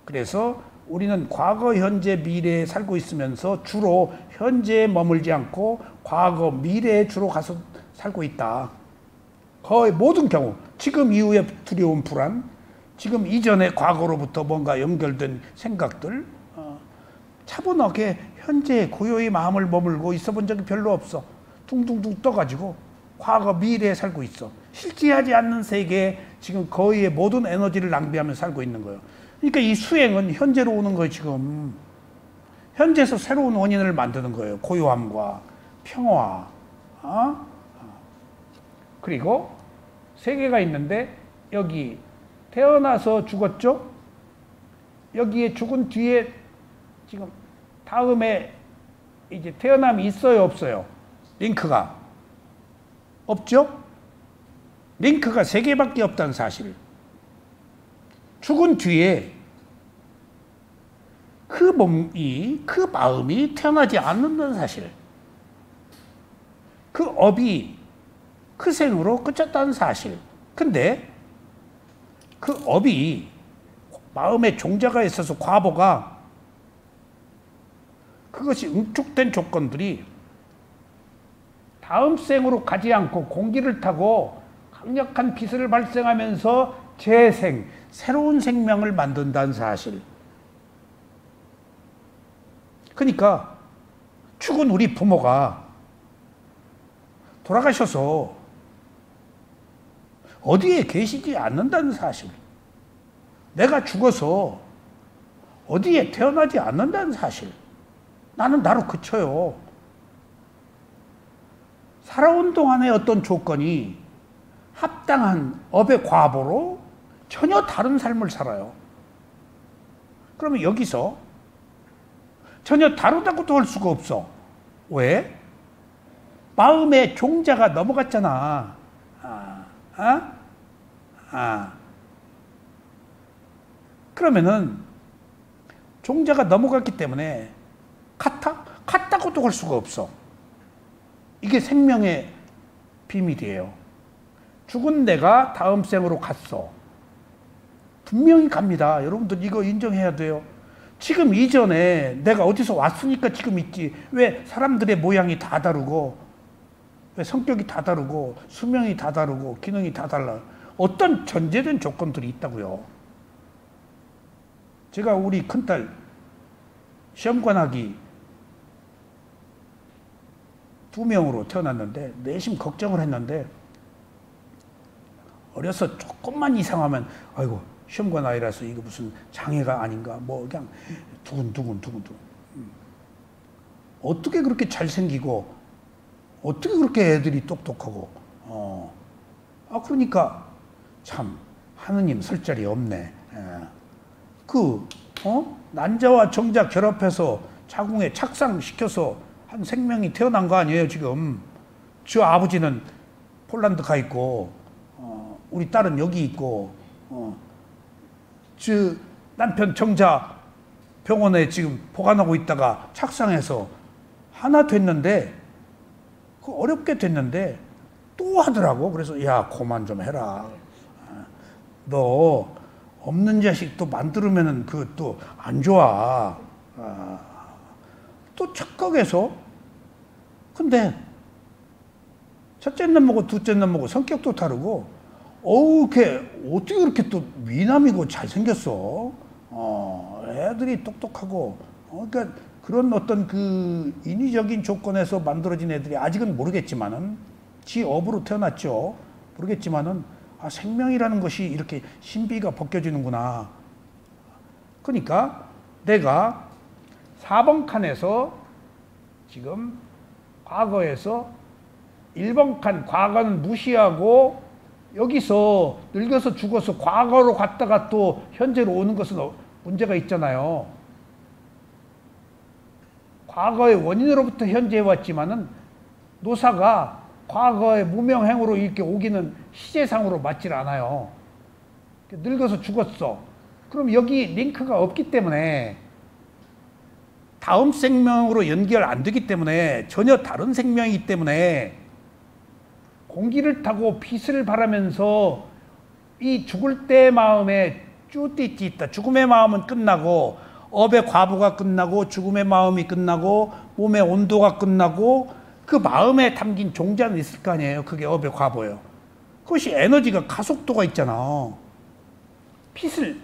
그래서 우리는 과거, 현재, 미래에 살고 있으면서 주로 현재에 머물지 않고 과거, 미래에 주로 가서 살고 있다. 거의 모든 경우, 지금 이후의 두려움, 불안, 지금 이전의 과거로부터 뭔가 연결된 생각들, 차분하게 현재에 고요히 마음을 머물고 있어 본 적이 별로 없어. 둥둥둥 떠가지고 과거, 미래에 살고 있어. 실제하지 않는 세계에 지금 거의의 모든 에너지를 낭비하면서 살고 있는 거예요. 그러니까 이 수행은 현재로 오는 거예요, 지금. 현재에서 새로운 원인을 만드는 거예요. 고요함과 평화. 그리고 세계가 있는데 여기 태어나서 죽었죠? 여기에 죽은 뒤에 지금 다음에 이제 태어남이 있어요, 없어요? 링크가. 없죠? 링크가 세 개밖에 없다는 사실. 죽은 뒤에 그 몸이, 그 마음이 태어나지 않는다는 사실. 그 업이 그 생으로 끝쳤다는 사실. 근데 그 업이 마음의 종자가 있어서 과보가 그것이 응축된 조건들이 다음 생으로 가지 않고 공기를 타고 강력한 빛을 발생하면서 재생, 새로운 생명을 만든다는 사실. 그러니까 죽은 우리 부모가 돌아가셔서 어디에 계시지 않는다는 사실. 내가 죽어서 어디에 태어나지 않는다는 사실. 나는 나로 그쳐요. 살아온 동안의 어떤 조건이 합당한 업의 과보로 전혀 다른 삶을 살아요. 그러면 여기서 전혀 다르다고도 할 수가 없어. 왜? 마음의 종자가 넘어갔잖아. 그러면은 종자가 넘어갔기 때문에 같다고도 할 수가 없어. 이게 생명의 비밀이에요. 죽은 내가 다음 생으로 갔어. 분명히 갑니다. 여러분들 이거 인정해야 돼요. 지금 이전에 내가 어디서 왔으니까 지금 있지. 왜 사람들의 모양이 다 다르고, 왜 성격이 다 다르고, 수명이 다 다르고, 기능이 다 달라. 어떤 전제된 조건들이 있다고요. 제가 우리 큰딸 시험관 하기 부명으로 태어났는데 내심 걱정을 했는데 어려서 조금만 이상하면 아이고 시험관 아이라서 이거 무슨 장애가 아닌가 뭐 그냥 두근두근. 어떻게 그렇게 잘생기고 어떻게 그렇게 애들이 똑똑하고 그러니까 참 하느님 설 자리 없네. 난자와 정자 결합해서 자궁에 착상시켜서 한 생명이 태어난 거 아니에요 지금. 저 아버지는 폴란드 가 있고 우리 딸은 여기 있고 저 남편 정자 병원에 지금 보관하고 있다가 착상해서 하나 됐는데 그 어렵게 됐는데 또 하더라고. 그래서 야 그만 좀 해라. 너 없는 자식 또 만들면은 그 또 안 좋아. 또 착각해서. 근데 첫째 놈하고 둘째 놈하고 성격도 다르고 걔 어떻게 그렇게 또 미남이고 잘생겼어. 애들이 똑똑하고 그러니까 그런 어떤 그 인위적인 조건에서 만들어진 애들이 아직은 모르겠지만은 지 업으로 태어났죠. 모르겠지만은 생명이라는 것이 이렇게 신비가 벗겨지는구나. 그러니까 내가 4번 칸에서 지금 과거에서 1번 칸 과거는 무시하고 여기서 늙어서 죽어서 과거로 갔다가 또 현재로 오는 것은 문제가 있잖아요. 과거의 원인으로부터 현재에 왔지만은 노사가 과거의 무명행으로 이렇게 오기는 시제상으로 맞질 않아요. 늙어서 죽었어. 그럼 여기 링크가 없기 때문에 다음 생명으로 연결 안 되기 때문에 전혀 다른 생명이기 때문에 공기를 타고 빛을 바라면서 이 죽을 때 마음에 쭈띠띠 있다. 죽음의 마음은 끝나고 업의 과부가 끝나고 죽음의 마음이 끝나고 몸의 온도가 끝나고 그 마음에 담긴 종자는 있을 거 아니에요. 그게 업의 과부예요. 그것이 에너지가 가속도가 있잖아. 빛을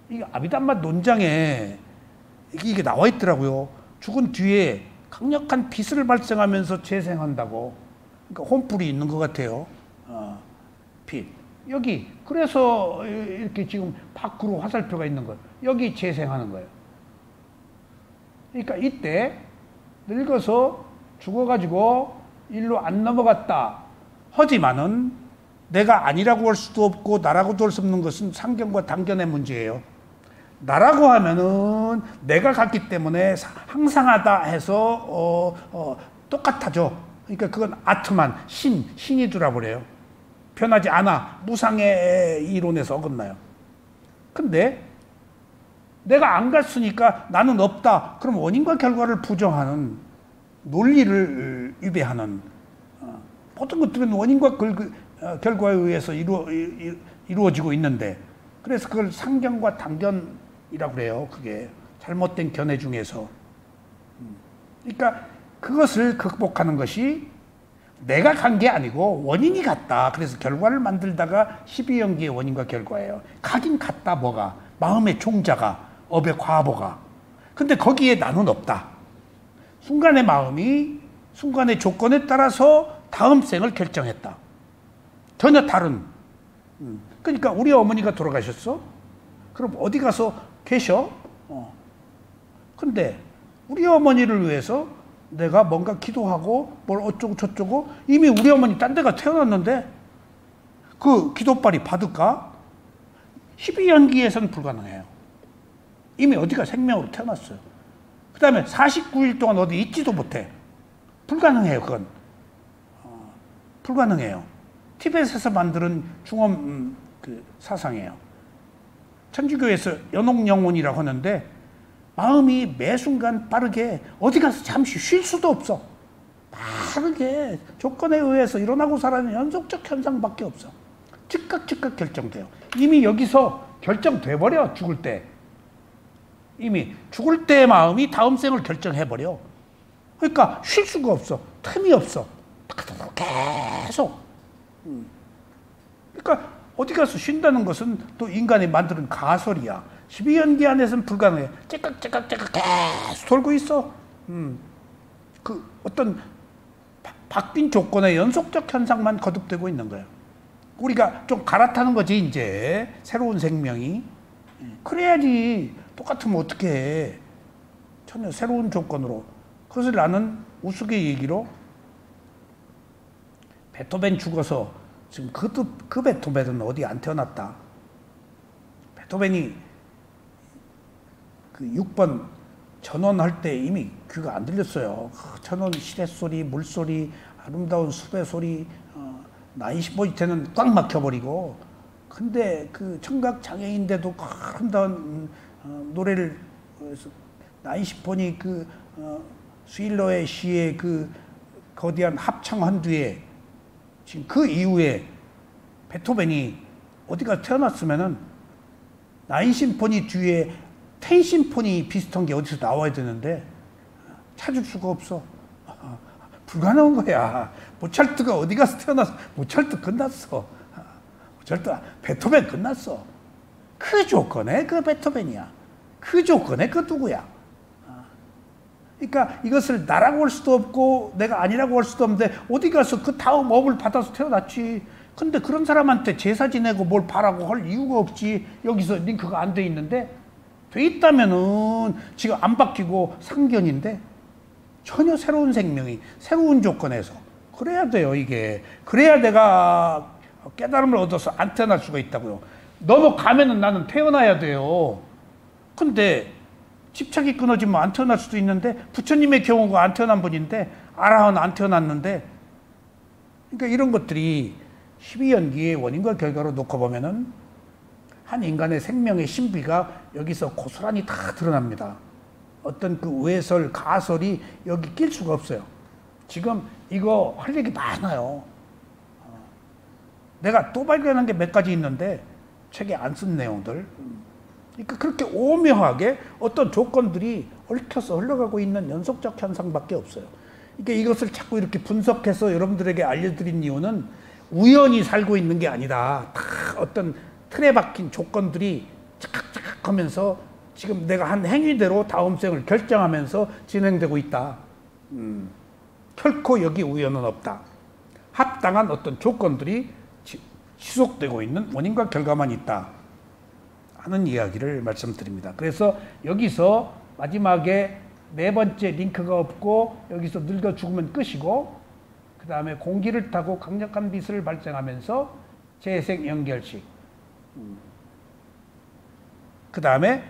이게 아비담마 논장에 이게 나와 있더라고요. 죽은 뒤에 강력한 빛을 발생하면서 재생한다고. 그러니까 혼불이 있는 것 같아요. 빛. 여기 그래서 이렇게 지금 밖으로 화살표가 있는 거예요. 여기 재생하는 거예요. 그러니까 이때 늙어서 죽어가지고 일로 안 넘어갔다. 하지만은 내가 아니라고 할 수도 없고 나라고도 할 수 없는 것은 상견과 당견의 문제예요. 나라고 하면은 내가 갔기 때문에 항상하다 해서 똑같아져. 그러니까 그건 아트만 신이두라 그래요. 변하지 않아. 무상의 이론에서 어긋나요. 근데 내가 안 갔으니까 나는 없다. 그럼 원인과 결과를 부정하는 논리를 위배하는 모든 것들은 원인과 결과에 의해서 이루어지고 있는데 그래서 그걸 상견과 당견이라고 그래요. 그게 잘못된 견해 중에서. 그러니까 그것을 극복하는 것이 내가 간 게 아니고 원인이 같다. 그래서 결과를 만들다가 12연기의 원인과 결과예요. 가긴 같다. 뭐가? 마음의 종자가, 업의 과보가. 근데 거기에 나는 없다. 순간의 마음이 순간의 조건에 따라서 다음 생을 결정했다. 전혀 다른. 그러니까 우리 어머니가 돌아가셨어? 그럼 어디 가서 계셔? 근데 우리 어머니를 위해서 내가 뭔가 기도하고 뭘 어쩌고 저쩌고 이미 우리 어머니 딴 데가 태어났는데 그 기도빨이 받을까? 12연기에서는 불가능해요. 이미 어디가 생명으로 태어났어요. 그 다음에 49일 동안 어디 있지도 못해. 불가능해요. 그건. 불가능해요. 티벳에서 만드는 중엄 그 사상이에요. 천주교에서 연옥영혼이라고 하는데 마음이 매 순간 빠르게 어디 가서 잠시 쉴 수도 없어. 빠르게 조건에 의해서 일어나고 사라지는 연속적 현상밖에 없어. 즉각 결정돼요. 이미 여기서 결정돼 버려. 죽을 때. 이미 죽을 때의 마음이 다음 생을 결정해버려. 그러니까 쉴 수가 없어. 틈이 없어. 계속. 그러니까 어디 가서 쉰다는 것은 또 인간이 만드는 가설이야. 12연기 안에서는 불가능해. 째깍 계속 돌고 있어. 그 어떤 바뀐 조건의 연속적 현상만 거듭되고 있는 거예요. 우리가 좀 갈아타는 거지, 이제. 새로운 생명이. 그래야지. 똑같으면 어떻게 해. 전혀 새로운 조건으로. 그래서 나는 우스갯 얘기로 베토벤 죽어서 지금 그 베토벤은 어디 안 태어났다. 베토벤이 그 6번 전원할 때 이미 귀가 안 들렸어요. 전원 시대소리, 물소리, 아름다운 숲의 소리, 나이 15일 때는 꽉 막혀버리고. 근데 그 청각장애인데도 아름다운 노래를, 나이 10번이 그 스윌러의 시의 그 거대한 합창한 뒤에 지금 그 이후에 베토벤이 어디가 태어났으면은 나인 심포니 뒤에 텐 심포니 비슷한 게 어디서 나와야 되는데 찾을 수가 없어. 불가능한 거야. 모차르트가 어디 가서 태어났어? 모차르트 끝났어. 모차르트, 베토벤 끝났어. 그 조건에 그 베토벤이야. 그 조건에 그 누구야. 그러니까 이것을 나라고 할 수도 없고 내가 아니라고 할 수도 없는데 어디 가서 그 다음 업을 받아서 태어났지. 근데 그런 사람한테 제사 지내고 뭘 바라고 할 이유가 없지. 여기서 링크가 안 돼 있는데, 돼 있다면은 지금 안 바뀌고 상견인데 전혀 새로운 생명이 새로운 조건에서 그래야 돼요. 이게 그래야 내가 깨달음을 얻어서 안 태어날 수가 있다고요. 넘어가면은 나는 태어나야 돼요. 근데 집착이 끊어지면 안 태어날 수도 있는데, 부처님의 경우가 안 태어난 분인데 아라한 안 태어났는데, 그러니까 이런 것들이 12연기의 원인과 결과로 놓고 보면은 한 인간의 생명의 신비가 여기서 고스란히 다 드러납니다. 어떤 그 외설, 가설이 여기 낄 수가 없어요. 지금 이거 할 얘기 많아요. 내가 또 발견한 게 몇 가지 있는데 책에 안 쓴 내용들. 그러니까 그렇게 오묘하게 어떤 조건들이 얽혀서 흘러가고 있는 연속적 현상밖에 없어요. 그러니까 이것을 자꾸 이렇게 분석해서 여러분들에게 알려드린 이유는 우연히 살고 있는 게 아니다. 다 어떤 틀에 박힌 조건들이 착각착각 하면서 지금 내가 한 행위대로 다음 생을 결정하면서 진행되고 있다. 결코 여기 우연은 없다. 합당한 어떤 조건들이 지속되고 있는 원인과 결과만 있다 하는 이야기를 말씀드립니다. 그래서 여기서 마지막에 네 번째 링크가 없고 여기서 늙어 죽으면 끝이고, 그 다음에 공기를 타고 강력한 빛을 발생하면서 재생 연결식, 그 다음에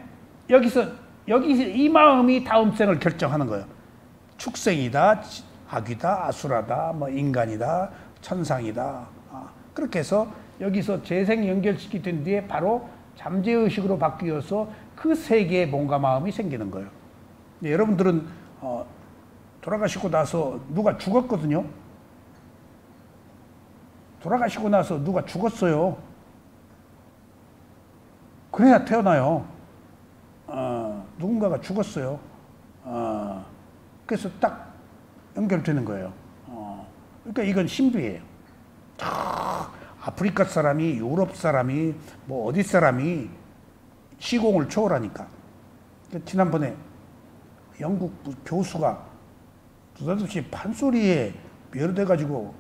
여기서 이 마음이 다음 생을 결정하는 거예요. 축생이다, 악이다, 아수라다, 뭐 인간이다, 천상이다. 그렇게 해서 여기서 재생 연결식이 된 뒤에 바로 잠재의식으로 바뀌어서 그 세계의 몸과 마음이 생기는 거예요. 여러분들은 돌아가시고 나서 누가 죽었거든요. 돌아가시고 나서 누가 죽었어요. 그래야 태어나요. 누군가가 죽었어요. 그래서 딱 연결되는 거예요. 그러니까 이건 신비예요. 아프리카 사람이, 유럽 사람이, 뭐 어디 사람이 시공을 초월하니까. 지난번에 영국 교수가 느닷없이 판소리에 멸돼가지고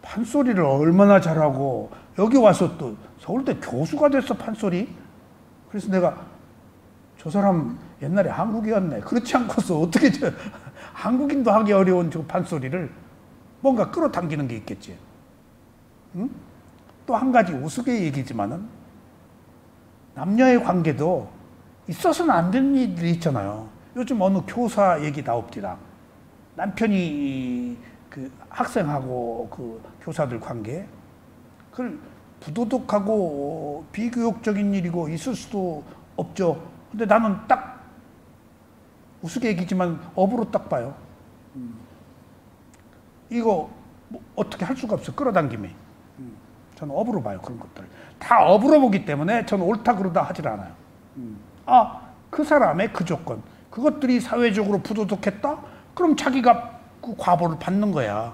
판소리를 얼마나 잘하고 여기 와서 또 서울대 교수가 됐어, 판소리. 그래서 내가 저 사람 옛날에 한국이었네. 그렇지 않고서 어떻게 한국인도 하기 어려운 저 판소리를 뭔가 끌어당기는 게 있겠지. 응? 또 한 가지 우스개 얘기지만은 남녀의 관계도 있어서는 안 되는 일들이 있잖아요. 요즘 어느 교사 얘기 나옵니다. 남편이 그 학생하고 그 교사들 관계, 그걸 부도덕하고 비교육적인 일이고 있을 수도 없죠. 근데 나는 딱 우스개 얘기지만 업으로 딱 봐요. 이거 뭐 어떻게 할 수가 없어, 끌어당김이. 저는 업으로 봐요, 그런 것들. 다 업으로 보기 때문에 저는 옳다 그러다 하질 않아요. 그 사람의 그 조건, 그것들이 사회적으로 부도덕했다? 그럼 자기가 그 과보를 받는 거야.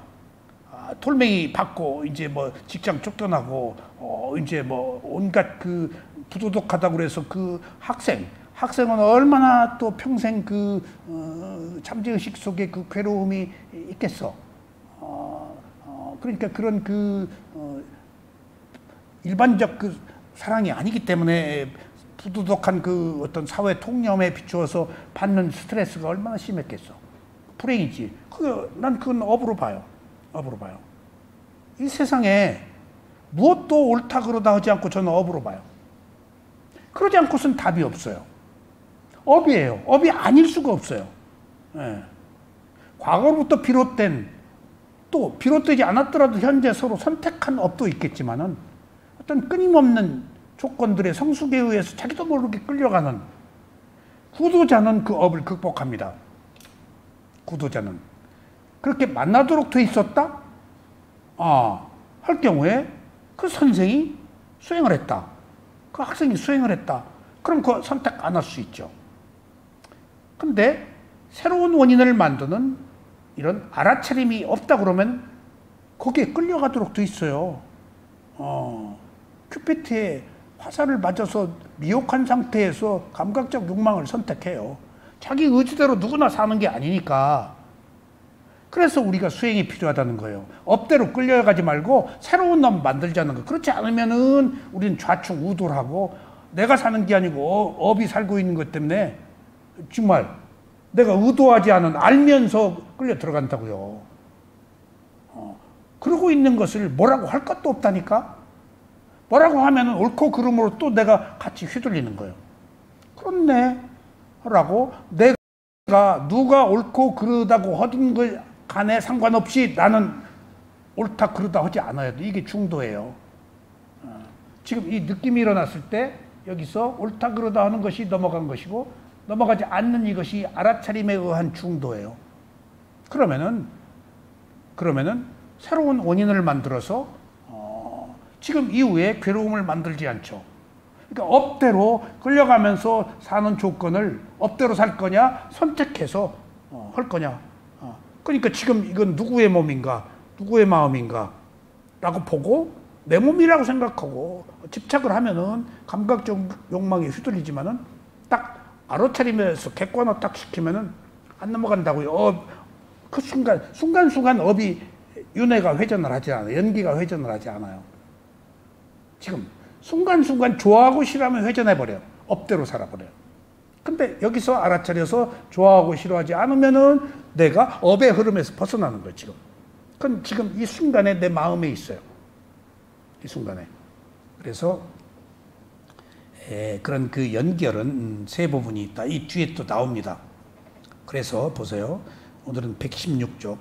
돌멩이 받고 이제 뭐 직장 쫓겨나고 이제 뭐 온갖 그 부도덕하다고 그래서 그 학생은 얼마나 또 평생 그 잠재의식 속에 그 괴로움이 있겠어. 그러니까 그런 일반적 그 사랑이 아니기 때문에 부도덕한 그 어떤 사회 통념에 비추어서 받는 스트레스가 얼마나 심했겠어. 불행이지. 난 그건 업으로 봐요. 업으로 봐요. 이 세상에 무엇도 옳다 그러다 하지 않고 저는 업으로 봐요. 그러지 않고선 답이 없어요. 업이에요. 업이 아닐 수가 없어요. 예. 과거로부터 비롯된, 또 비롯되지 않았더라도 현재 서로 선택한 업도 있겠지만은 어떤 끊임없는 조건들의 성숙에 의해서 자기도 모르게 끌려가는 구도자는 그 업을 극복합니다. 구도자는. 그렇게 만나도록 돼 있었다? 할 경우에 그 선생이 수행을 했다. 그 학생이 수행을 했다. 그럼 그 선택 안 할 수 있죠. 근데 새로운 원인을 만드는 이런 알아차림이 없다 그러면 거기에 끌려가도록 돼 있어요. 큐피트의 화살을 맞아서 미혹한 상태에서 감각적 욕망을 선택해요. 자기 의지대로 누구나 사는 게 아니니까. 그래서 우리가 수행이 필요하다는 거예요. 업대로 끌려가지 말고 새로운 놈 만들자는 거. 그렇지 않으면은 우리는 좌충 우돌하고 내가 사는 게 아니고 업이 살고 있는 것 때문에 정말 내가 의도하지 않은 알면서 끌려 들어간다고요. 그러고 있는 것을 뭐라고 할 것도 없다니까. 뭐라고 하면 옳고 그름으로 또 내가 같이 휘둘리는 거예요. 그렇네 라고 내가 누가 옳고 그르다고 하든 걸 간에 상관없이 나는 옳다 그르다 하지 않아야 돼. 이게 중도예요. 지금 이 느낌이 일어났을 때 여기서 옳다 그르다 하는 것이 넘어간 것이고 넘어가지 않는 이것이 알아차림에 의한 중도예요. 그러면은 새로운 원인을 만들어서 지금 이후에 괴로움을 만들지 않죠. 그러니까 업대로 끌려가면서 사는 조건을 업대로 살 거냐 선택해서 할 거냐. 그러니까 지금 이건 누구의 몸인가 누구의 마음인가 라고 보고 내 몸이라고 생각하고 집착을 하면은 감각적 욕망에 휘둘리지만은 딱 알아차림에서 객관화 딱 시키면은 안 넘어간다고요. 그 순간순간 업이 윤회가 회전을 하지 않아요. 연기가 회전을 하지 않아요. 지금 순간순간 좋아하고 싫어하면 회전해버려요. 업대로 살아버려요. 근데 여기서 알아차려서 좋아하고 싫어하지 않으면은 내가 업의 흐름에서 벗어나는 거예요, 지금. 그건 지금 이 순간에 내 마음에 있어요. 이 순간에. 그래서, 그런 그 연결은 세 부분이 있다. 이 뒤에 또 나옵니다. 그래서 보세요. 오늘은 116쪽.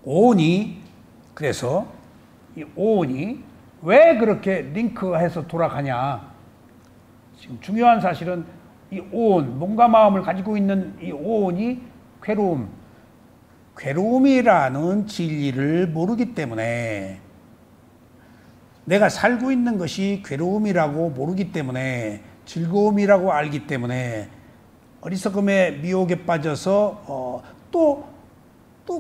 오온이, 그래서 이 오온이 왜 그렇게 링크해서 돌아가냐. 지금 중요한 사실은 이 오온, 몸과 마음을 가지고 있는 이 오온이 괴로움이라는 진리를 모르기 때문에 내가 살고 있는 것이 괴로움이라고 모르기 때문에 즐거움이라고 알기 때문에 어리석음의 미혹에 빠져서 또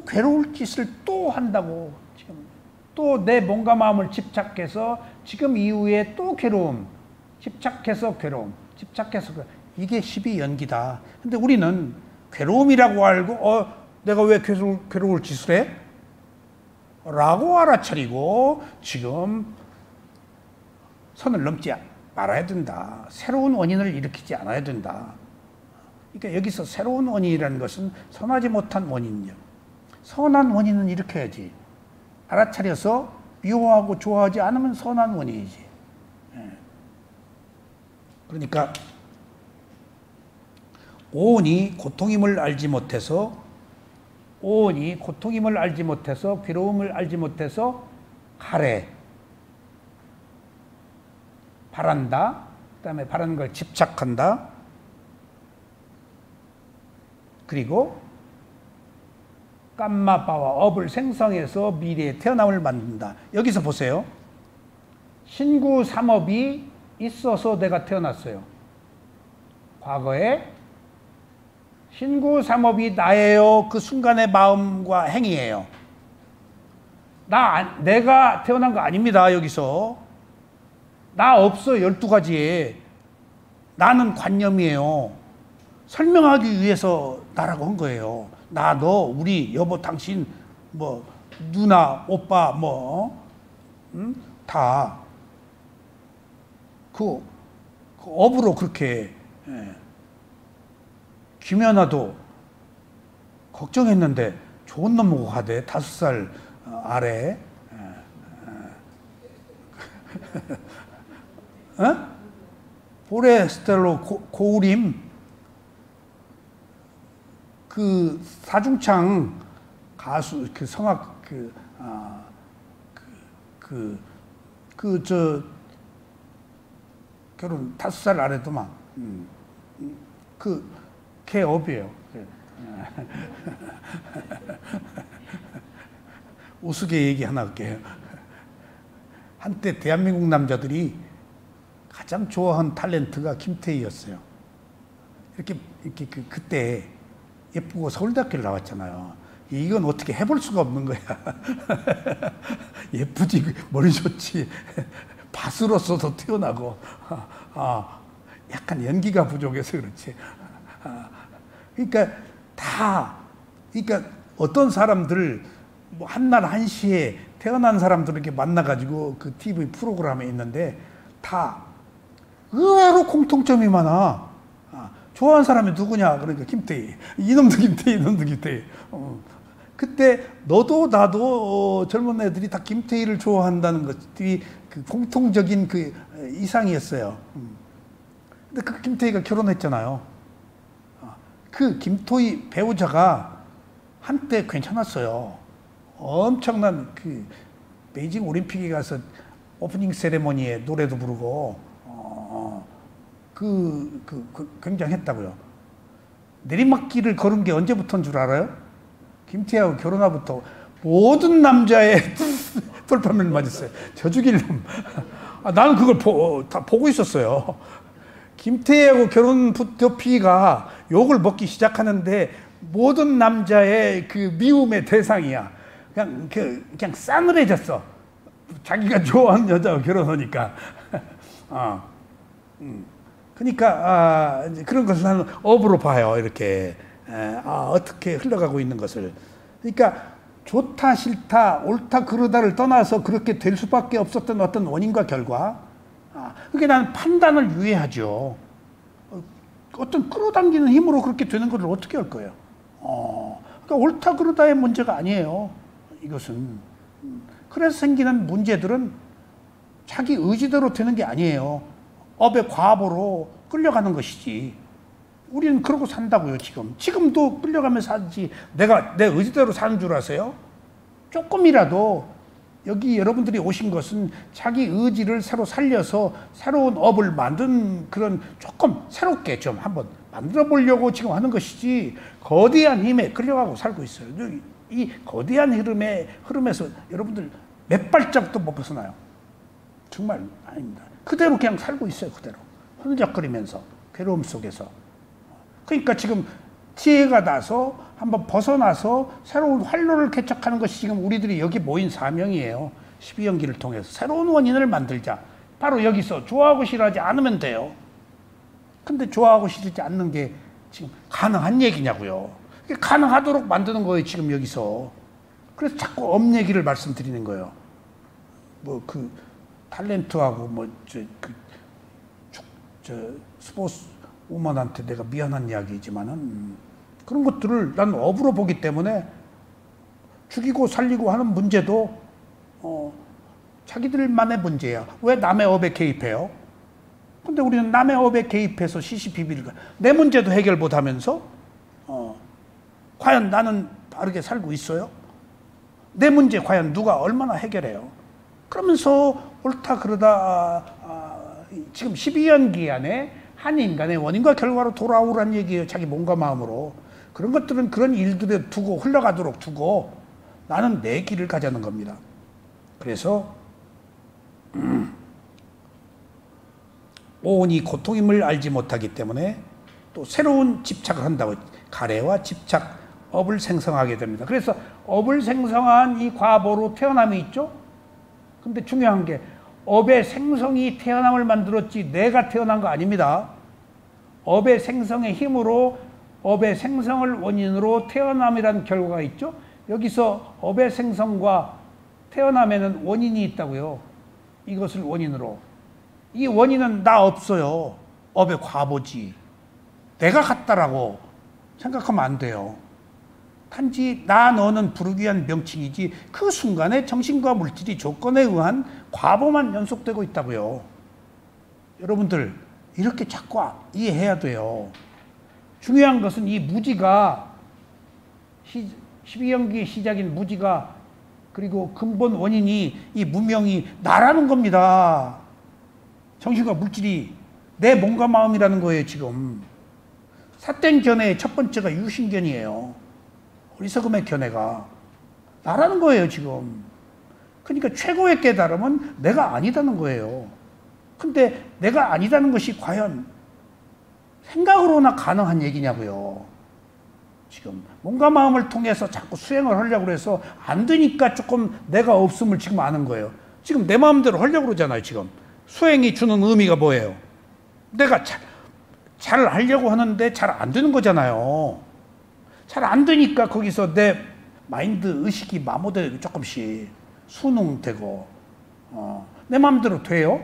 괴로울 짓을 또 한다고. 지금 또 내 몸과 마음을 집착해서 지금 이후에 또 괴로움, 집착해서 괴로움, 집착해서 이게 12연기다. 근데 우리는 괴로움이라고 알고 내가 왜 괴로울 짓을 해? 라고 알아차리고 지금 선을 넘지 말아야 된다. 새로운 원인을 일으키지 않아야 된다. 그러니까 여기서 새로운 원인이라는 것은 선하지 못한 원인이요. 선한 원인은 일으켜야지. 알아차려서 미워하고 좋아하지 않으면 선한 원인이지. 그러니까 오온이 고통임을 알지 못해서 괴로움을 알지 못해서 가래, 바란다. 그 다음에 바라는 걸 집착한다. 그리고 깜마바와 업을 생성해서 미래의 태어남을 만든다. 여기서 보세요. 신구 삼업이 있어서 내가 태어났어요. 과거에 신구 삼업이 나예요. 그 순간의 마음과 행위예요. 내가 태어난 거 아닙니다. 여기서 나 없어. 12가지에 나는 관념이에요. 설명하기 위해서 나라고 한 거예요. 나, 너, 우리, 여보, 당신, 뭐, 누나, 오빠, 뭐, 다, 그 업으로 그렇게, 김연아도 걱정했는데 좋은 놈하고 가대. 5살 아래. 어? 포레스텔로 고우림 그 사중창 가수 그 성악 저 결혼 5살 아래도만 걔 업이에요. 우스개 얘기 하나 할게요. 한때 대한민국 남자들이 가장 좋아한 탤런트가 김태희였어요. 이렇게 그때 예쁘고 서울대학교를 나왔잖아요. 이건 어떻게 해볼 수가 없는 거야. 예쁘지, 머리 좋지, 바스로서도 태어나고, 약간 연기가 부족해서 그렇지. 그러니까 어떤 사람들, 뭐 한날 한시에 태어난 사람들 이렇게 만나가지고 그 TV 프로그램에 있는데 다 의외로 공통점이 많아. 좋아하는 사람이 누구냐? 그러니까 김태희. 이놈도 김태희, 이놈도 김태희. 그때 너도 나도 젊은 애들이 다 김태희를 좋아한다는 것이 그 공통적인 그 이상이었어요. 근데 그 김태희가 결혼했잖아요. 그 김태희 배우자가 한때 괜찮았어요. 엄청난 그 베이징 올림픽에 가서 오프닝 세레모니에 노래도 부르고 굉장했다고요. 내리막길을 걸은 게 언제부터인 줄 알아요? 김태희하고 결혼하부터 모든 남자의 돌파민을 맞았어요. 저 죽일 놈. 나는 그걸 다 보고 있었어요. 김태희하고 결혼부터 피가 욕을 먹기 시작하는데 모든 남자의 그 미움의 대상이야. 그냥 싸늘해졌어. 자기가 좋아하는 여자와 결혼하니까. 그러니까 이제 그런 것을 나는 업으로 봐요. 이렇게 어떻게 흘러가고 있는 것을. 그러니까 좋다 싫다 옳다 그르다를 떠나서 그렇게 될 수밖에 없었던 어떤 원인과 결과. 그게 나는 판단을 유예하죠. 어떤 끌어당기는 힘으로 그렇게 되는 것을 어떻게 할 거예요? 그러니까 옳다 그르다의 문제가 아니에요. 이것은. 그래서 생기는 문제들은 자기 의지대로 되는 게 아니에요. 업의 과보로 끌려가는 것이지. 우리는 그러고 산다고요, 지금. 지금도 끌려가며 살지. 내가 내 의지대로 사는 줄 아세요? 조금이라도 여기 여러분들이 오신 것은 자기 의지를 새로 살려서 새로운 업을 만든 그런 조금 새롭게 좀 한번 만들어 보려고 지금 하는 것이지 거대한 힘에 끌려가고 살고 있어요. 이 거대한 흐름에서 여러분들 몇 발짝도 못 벗어나요. 정말 아닙니다. 그대로 그냥 살고 있어요. 그대로. 흐느적거리면서 괴로움 속에서. 그러니까 지금 지혜가 나서 한번 벗어나서 새로운 활로를 개척하는 것이 지금 우리들이 여기 모인 사명이에요. 12연기를 통해서 새로운 원인을 만들자. 바로 여기서 좋아하고 싫어하지 않으면 돼요. 근데 좋아하고 싫어하지 않는 게 지금 가능한 얘기냐고요. 그게 가능하도록 만드는 거예요. 지금 여기서. 그래서 자꾸 업 얘기를 말씀드리는 거예요. 뭐 그 탤런트하고 뭐 스포츠 우먼한테 내가 미안한 이야기지만은 그런 것들을 난 업으로 보기 때문에 죽이고 살리고 하는 문제도 자기들만의 문제야. 왜 남의 업에 개입해요? 근데 우리는 남의 업에 개입해서 시시비비를 내 문제도 해결 못하면서 과연 나는 바르게 살고 있어요? 내 문제 과연 누가 얼마나 해결해요? 그러면서 옳다 그러다 지금 12연기 안에 한 인간의 원인과 결과로 돌아오란 얘기예요. 자기 몸과 마음으로. 그런 것들은 그런 일들에 두고 흘러가도록 두고 나는 내 길을 가자는 겁니다. 그래서 오온이 고통임을 알지 못하기 때문에 또 새로운 집착을 한다고 가래와 집착, 업을 생성하게 됩니다. 그래서 업을 생성한 이 과보로 태어남이 있죠. 근데 중요한 게 업의 생성이 태어남을 만들었지 내가 태어난 거 아닙니다. 업의 생성의 힘으로 업의 생성을 원인으로 태어남이라는 결과가 있죠. 여기서 업의 생성과 태어남에는 원인이 있다고요. 이것을 원인으로. 이 원인은 나 없어요. 업의 과보지. 내가 같다라고 생각하면 안 돼요. 단지 나 너는 부르기 위한 명칭이지 그 순간에 정신과 물질이 조건에 의한 과보만 연속되고 있다고요. 여러분들 이렇게 자꾸 이해해야 돼요. 중요한 것은 이 무지가 12연기의 시작인 무지가 그리고 근본 원인이 이 무명이 나라는 겁니다. 정신과 물질이 내 몸과 마음이라는 거예요. 지금 삿된 견해의 첫 번째가 유신견이에요. 어리석음의 견해가 나라는 거예요. 지금 그러니까 최고의 깨달음은 내가 아니다는 거예요. 근데 내가 아니다는 것이 과연 생각으로나 가능한 얘기냐고요. 지금 몸과 마음을 통해서 자꾸 수행을 하려고 해서 안 되니까 조금 내가 없음을 지금 아는 거예요. 지금 내 마음대로 하려고 그러잖아요. 지금 수행이 주는 의미가 뭐예요? 내가 잘 하려고 하는데 잘 안 되는 거잖아요. 잘 안 되니까 거기서 내 마인드 의식이 마모되고 조금씩 순응되고 내 마음대로 돼요?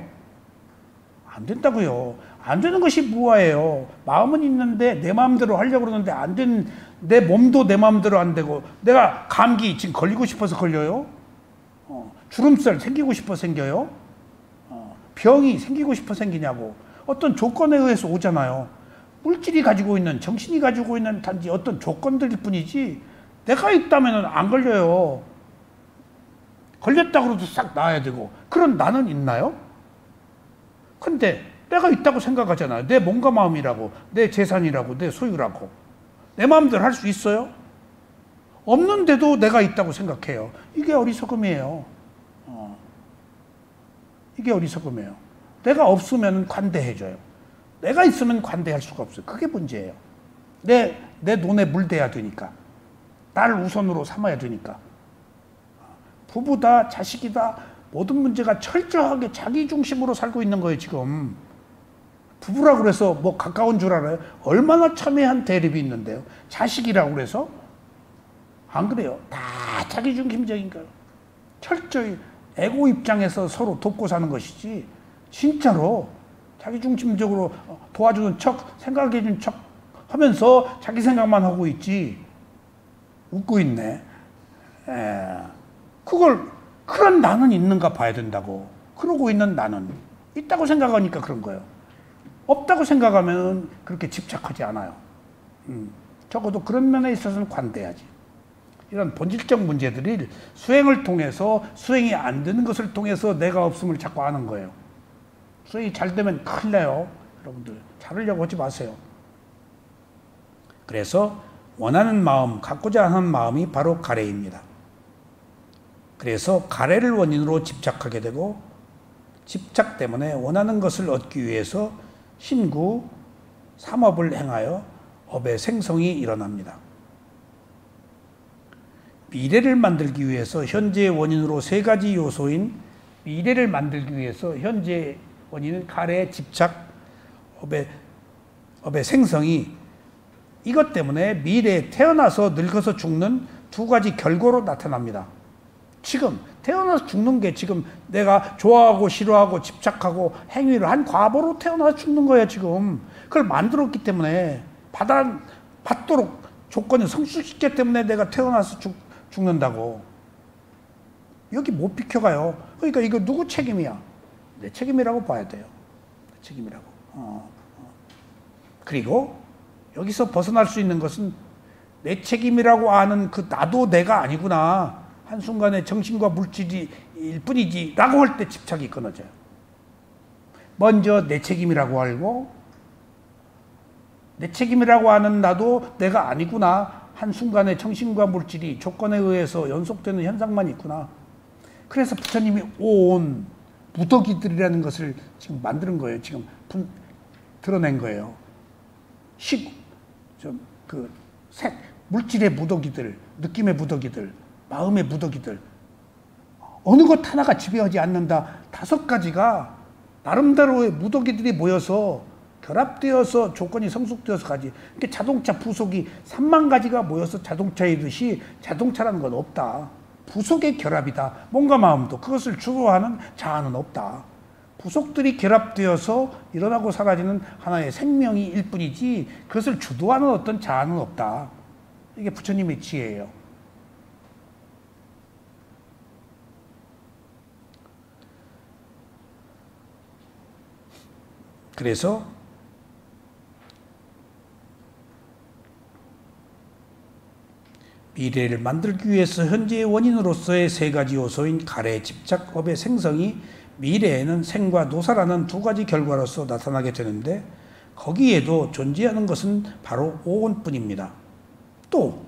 안 된다고요. 안 되는 것이 무아예요. 마음은 있는데 내 마음대로 하려고 그러는데 안 되는 내 몸도 내 마음대로 안 되고 내가 감기 지금 걸리고 싶어서 걸려요? 주름살 생기고 싶어 생겨요? 병이 생기고 싶어 생기냐고. 어떤 조건에 의해서 오잖아요. 물질이 가지고 있는 정신이 가지고 있는 단지 어떤 조건들일 뿐이지 내가 있다면 안 걸려요. 걸렸다고 해도 싹 나아야 되고 그런 나는 있나요? 근데 내가 있다고 생각하잖아요. 내 몸과 마음이라고 내 재산이라고 내 소유라고 내 마음대로 할 수 있어요? 없는데도 내가 있다고 생각해요. 이게 어리석음이에요. 이게 어리석음이에요. 내가 없으면 관대해져요. 내가 있으면 관대할 수가 없어요. 그게 문제예요. 내 눈에 물대야 되니까. 나를 우선으로 삼아야 되니까. 부부다 자식이다 모든 문제가 철저하게 자기 중심으로 살고 있는 거예요. 지금 부부라고 그래서 뭐 가까운 줄 알아요? 얼마나 첨예한 대립이 있는데요. 자식이라고 그래서 안 그래요. 다 자기 중심적인 거예요. 철저히 에고 입장에서 서로 돕고 사는 것이지 진짜로 자기 중심적으로 도와주는 척 생각해 준 척 하면서 자기 생각만 하고 있지. 웃고 있네. 그런 나는 있는가 봐야 된다고. 그러고 있는 나는 있다고 생각하니까 그런 거예요. 없다고 생각하면 그렇게 집착하지 않아요. 적어도 그런 면에 있어서는 관대하지. 이런 본질적 문제들이 수행을 통해서 수행이 안 되는 것을 통해서 내가 없음을 자꾸 아는 거예요. 수행이 잘 되면 큰일 나요. 여러분들 잘하려고 하지 마세요. 그래서 원하는 마음, 갖고자 하는 마음이 바로 가래입니다. 그래서 가래를 원인으로 집착하게 되고 집착 때문에 원하는 것을 얻기 위해서 신구, 삼업을 행하여 업의 생성이 일어납니다. 미래를 만들기 위해서 현재의 원인으로 세 가지 요소인 미래를 만들기 위해서 현재의 원인은 가래, 집착, 업의 생성이 이것 때문에 미래에 태어나서 늙어서 죽는 두 가지 결과로 나타납니다. 지금 태어나서 죽는 게 지금 내가 좋아하고 싫어하고 집착하고 행위를 한 과보로 태어나서 죽는 거예요. 지금 그걸 만들었기 때문에 받도록 조건을 성숙시켰기 때문에 내가 태어나서 죽는다고. 여기 못 비켜가요. 그러니까 이거 누구 책임이야? 내 책임이라고 봐야 돼요. 내 책임이라고. 그리고 여기서 벗어날 수 있는 것은 내 책임이라고 아는 그 나도 내가 아니구나. 한순간에 정신과 물질이 일 뿐이지 라고 할 때 집착이 끊어져요. 먼저 내 책임이라고 알고 내 책임이라고 하는 나도 내가 아니구나. 한순간에 정신과 물질이 조건에 의해서 연속되는 현상만 있구나. 그래서 부처님이 온 무더기들이라는 것을 지금 만드는 거예요. 지금 드러낸 거예요. 물질의 무더기들, 느낌의 무더기들, 마음의 무더기들, 어느 것 하나가 지배하지 않는다. 5가지가 나름대로의 무더기들이 모여서 결합되어서 조건이 성숙되어서 가지. 그러니까 자동차 부속이 3만 가지가 모여서 자동차이듯이 자동차라는 건 없다. 부속의 결합이다. 몸과 마음도 그것을 주도하는 자아는 없다. 부속들이 결합되어서 일어나고 사라지는 하나의 생명일 뿐이지 그것을 주도하는 어떤 자아는 없다. 이게 부처님의 지혜예요. 그래서 미래를 만들기 위해서 현재의 원인으로서의 세 가지 요소인 가래, 집착업의 생성이 미래에는 생과 노사라는 두 가지 결과로서 나타나게 되는데 거기에도 존재하는 것은 바로 오온뿐입니다. 또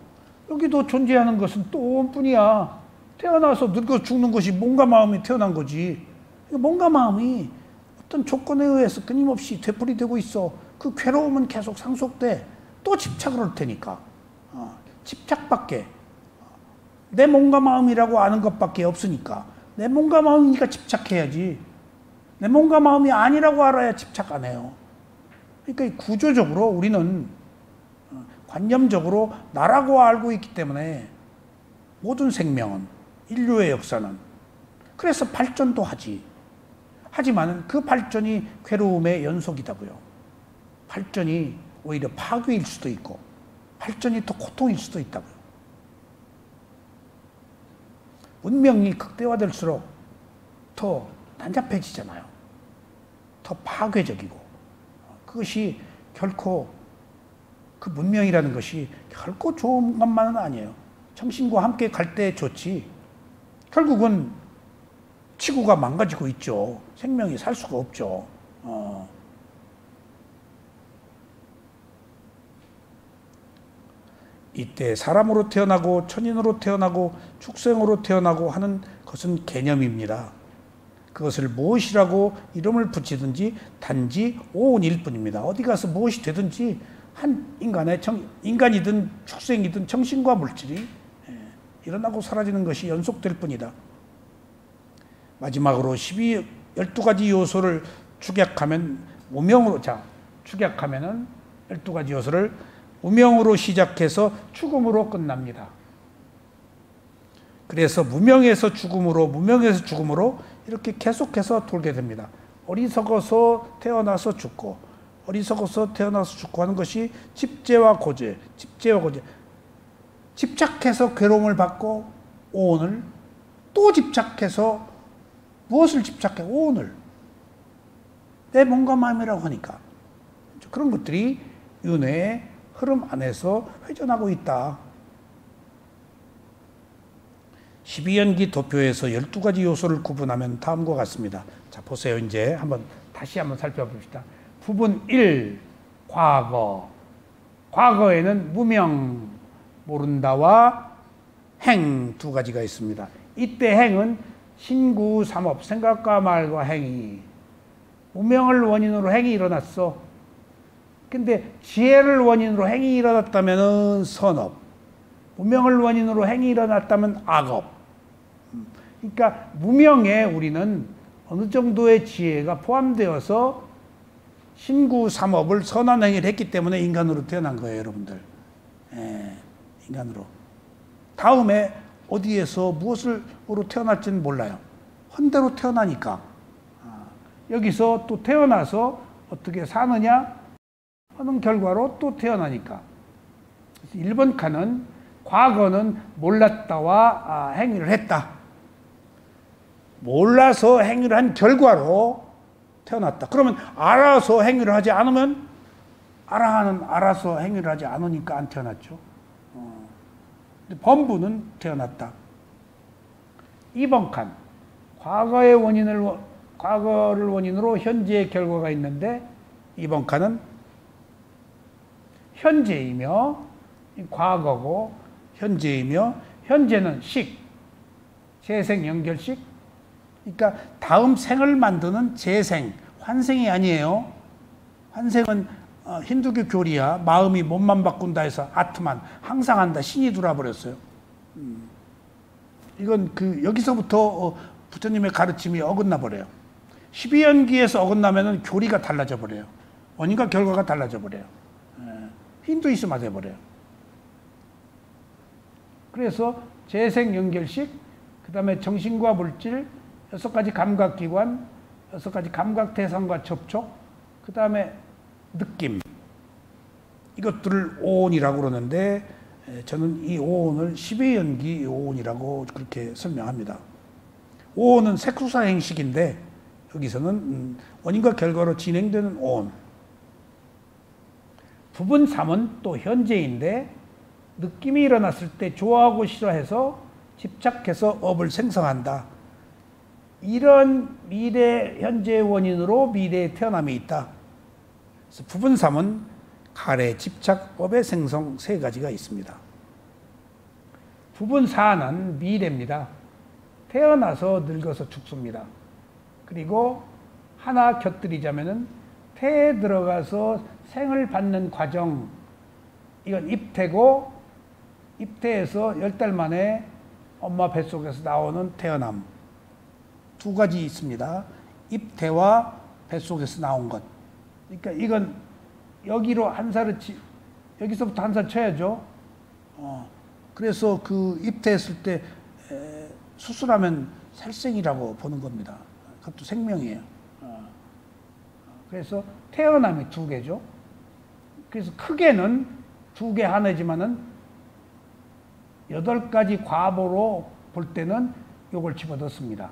여기도 존재하는 것은 또 오온뿐이야. 태어나서 늙어 죽는 것이 몸과 마음이 태어난 거지. 몸과 마음이 어떤 조건에 의해서 끊임없이 되풀이되고 있어. 그 괴로움은 계속 상속돼. 또 집착을 할 테니까. 집착밖에. 내 몸과 마음이라고 아는 것밖에 없으니까. 내 몸과 마음이니까 집착해야지. 내 몸과 마음이 아니라고 알아야 집착 안 해요. 그러니까 구조적으로 우리는 관념적으로 나라고 알고 있기 때문에 모든 생명은, 인류의 역사는 그래서 발전도 하지. 하지만 그 발전이 괴로움의 연속이다고요. 발전이 오히려 파괴일 수도 있고 발전이 더 고통일 수도 있다고요. 문명이 극대화될수록 더 난잡해지잖아요. 더 파괴적이고 그것이 결코 그 문명이라는 것이 결코 좋은 것만은 아니에요. 정신과 함께 갈 때 좋지. 결국은 지구가 망가지고 있죠. 생명이 살 수가 없죠. 이때 사람으로 태어나고 천인으로 태어나고 축생으로 태어나고 하는 것은 개념입니다. 그것을 무엇이라고 이름을 붙이든지 단지 오온일 뿐입니다. 어디 가서 무엇이 되든지 한 인간이든 축생이든 정신과 물질이 일어나고 사라지는 것이 연속될 뿐이다. 마지막으로 12가지 요소를 축약하면 무명으로, 축약하면은 12가지 요소를 무명으로 시작해서 죽음으로 끝납니다. 그래서 무명에서 죽음으로, 무명에서 죽음으로 이렇게 계속해서 돌게 됩니다. 어리석어서 태어나서 죽고, 어리석어서 태어나서 죽고 하는 것이 집재와 고재, 집재와 고재. 집착해서 괴로움을 받고 오온을, 또 집착해서 무엇을 집착해? 오온을. 내 몸과 마음이라고 하니까. 그런 것들이 윤회의 흐름 안에서 회전하고 있다. 12연기 도표에서 12가지 요소를 구분하면 다음과 같습니다. 자, 보세요. 이제 다시 한번 살펴봅시다. 부분 1, 과거. 과거에는 무명, 모른다와 행 두 가지가 있습니다. 이때 행은 신구삼업, 생각과 말과 행위. 무명을 원인으로 행이 일어났어. 근데 지혜를 원인으로 행이 일어났다면 선업, 무명을 원인으로 행이 일어났다면 악업. 그러니까 무명에 우리는 어느 정도의 지혜가 포함되어서 신구삼업을 선한 행위를 했기 때문에 인간으로 태어난 거예요, 여러분들. 인간으로. 다음에 어디에서 무엇으로 태어날지는 몰라요. 헌대로 태어나니까. 여기서 또 태어나서 어떻게 사느냐 하는 결과로 또 태어나니까. 1번 칸은 과거는 몰랐다와 행위를 했다. 몰라서 행위를 한 결과로 태어났다. 그러면 알아서 행위를 하지 않으면 알아서 행위를 하지 않으니까 안 태어났죠. 범부는 태어났다. 2번 칸. 과거를 원인으로 현재의 결과가 있는데 2번 칸은 현재이며 과거고 현재이며 현재는 식, 재생 연결식. 그러니까 다음 생을 만드는 재생, 환생이 아니에요. 환생은 힌두교 교리야. 마음이 몸만 바꾼다 해서 아트만 항상 한다. 신이 돌아버렸어요. 이건 여기서부터 부처님의 가르침이 어긋나 버려요. 12연기에서 어긋나면은 교리가 달라져 버려요. 원인과 결과가 달라져 버려요. 힌두이스마 돼버려요. 그래서 재생 연결식, 그 다음에 정신과 물질, 6가지 감각기관, 6가지 감각 대상과 접촉, 그 다음에 느낌, 이것들을 오온이라고 그러는데 저는 이 오온을 10의 연기 오온이라고 그렇게 설명합니다. 오온은 색수사 행식인데 여기서는 원인과 결과로 진행되는 오온. 부분 3은 또 현재인데 느낌이 일어났을 때 좋아하고 싫어해서 집착해서 업을 생성한다. 이런 미래 현재 원인으로 미래의 태어남이 있다. 그래서 부분 3은 가래, 집착, 업의 생성 3가지가 있습니다. 부분 4는 미래입니다. 태어나서 늙어서 죽습니다. 그리고 하나 곁들이자면은 태에 들어가서 생을 받는 과정, 이건 입태고, 입태에서 10달 만에 엄마 뱃속에서 나오는 태어남. 2가지 있습니다. 입태와 뱃속에서 나온 것. 그러니까 이건 여기로 한 살을 여기서부터 한 살 쳐야죠. 그래서 그 입태했을 때 수술하면 살생이라고 보는 겁니다. 그것도 생명이에요. 그래서 태어남이 2개죠. 그래서 크게는 2개 하나지만은 8가지 과보로 볼 때는 요걸 집어넣습니다.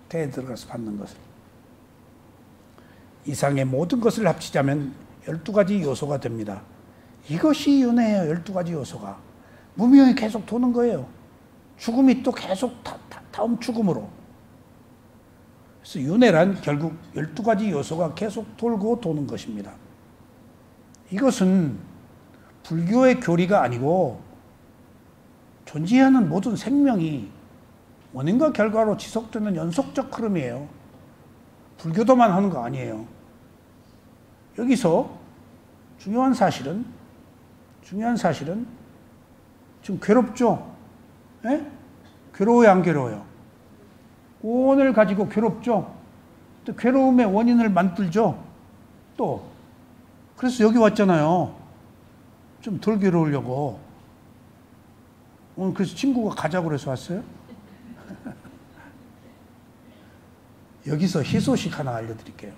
태에 들어가서 받는 것을. 이상의 모든 것을 합치자면 12가지 요소가 됩니다. 이것이 윤회예요. 12가지 요소가. 무명이 계속 도는 거예요. 죽음이 또 계속 다음 죽음으로. 그래서 윤회란 결국 12가지 요소가 계속 돌고 도는 것입니다. 이것은 불교의 교리가 아니고 존재하는 모든 생명이 원인과 결과로 지속되는 연속적 흐름이에요. 불교도만 하는 거 아니에요. 여기서 중요한 사실은 지금 괴롭죠? 예? 괴로워요, 안 괴로워요? 오온을 가지고 괴롭죠? 또 괴로움의 원인을 만들죠? 또 그래서 여기 왔잖아요. 좀 덜 괴로우려고. 오늘 그래서 친구가 가자고 그래서 왔어요. 여기서 희소식 하나 알려드릴게요.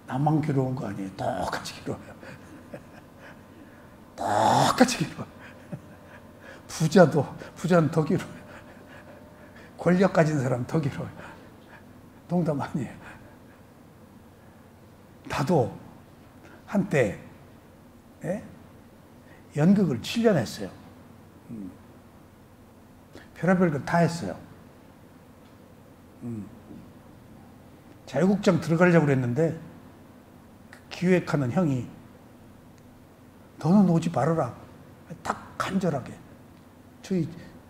나만 괴로운 거 아니에요. 똑같이 괴로워요. 똑같이 괴로워요. 부자는 더 괴로워요. 권력 가진 사람 더 괴로워요. 농담 아니에요. 나도 한때 연극을 7년 했어요. 별의별 걸 다 했어요. 자유국장 들어가려고 그랬는데 기획하는 형이 너는 오지 말아라. 딱 간절하게.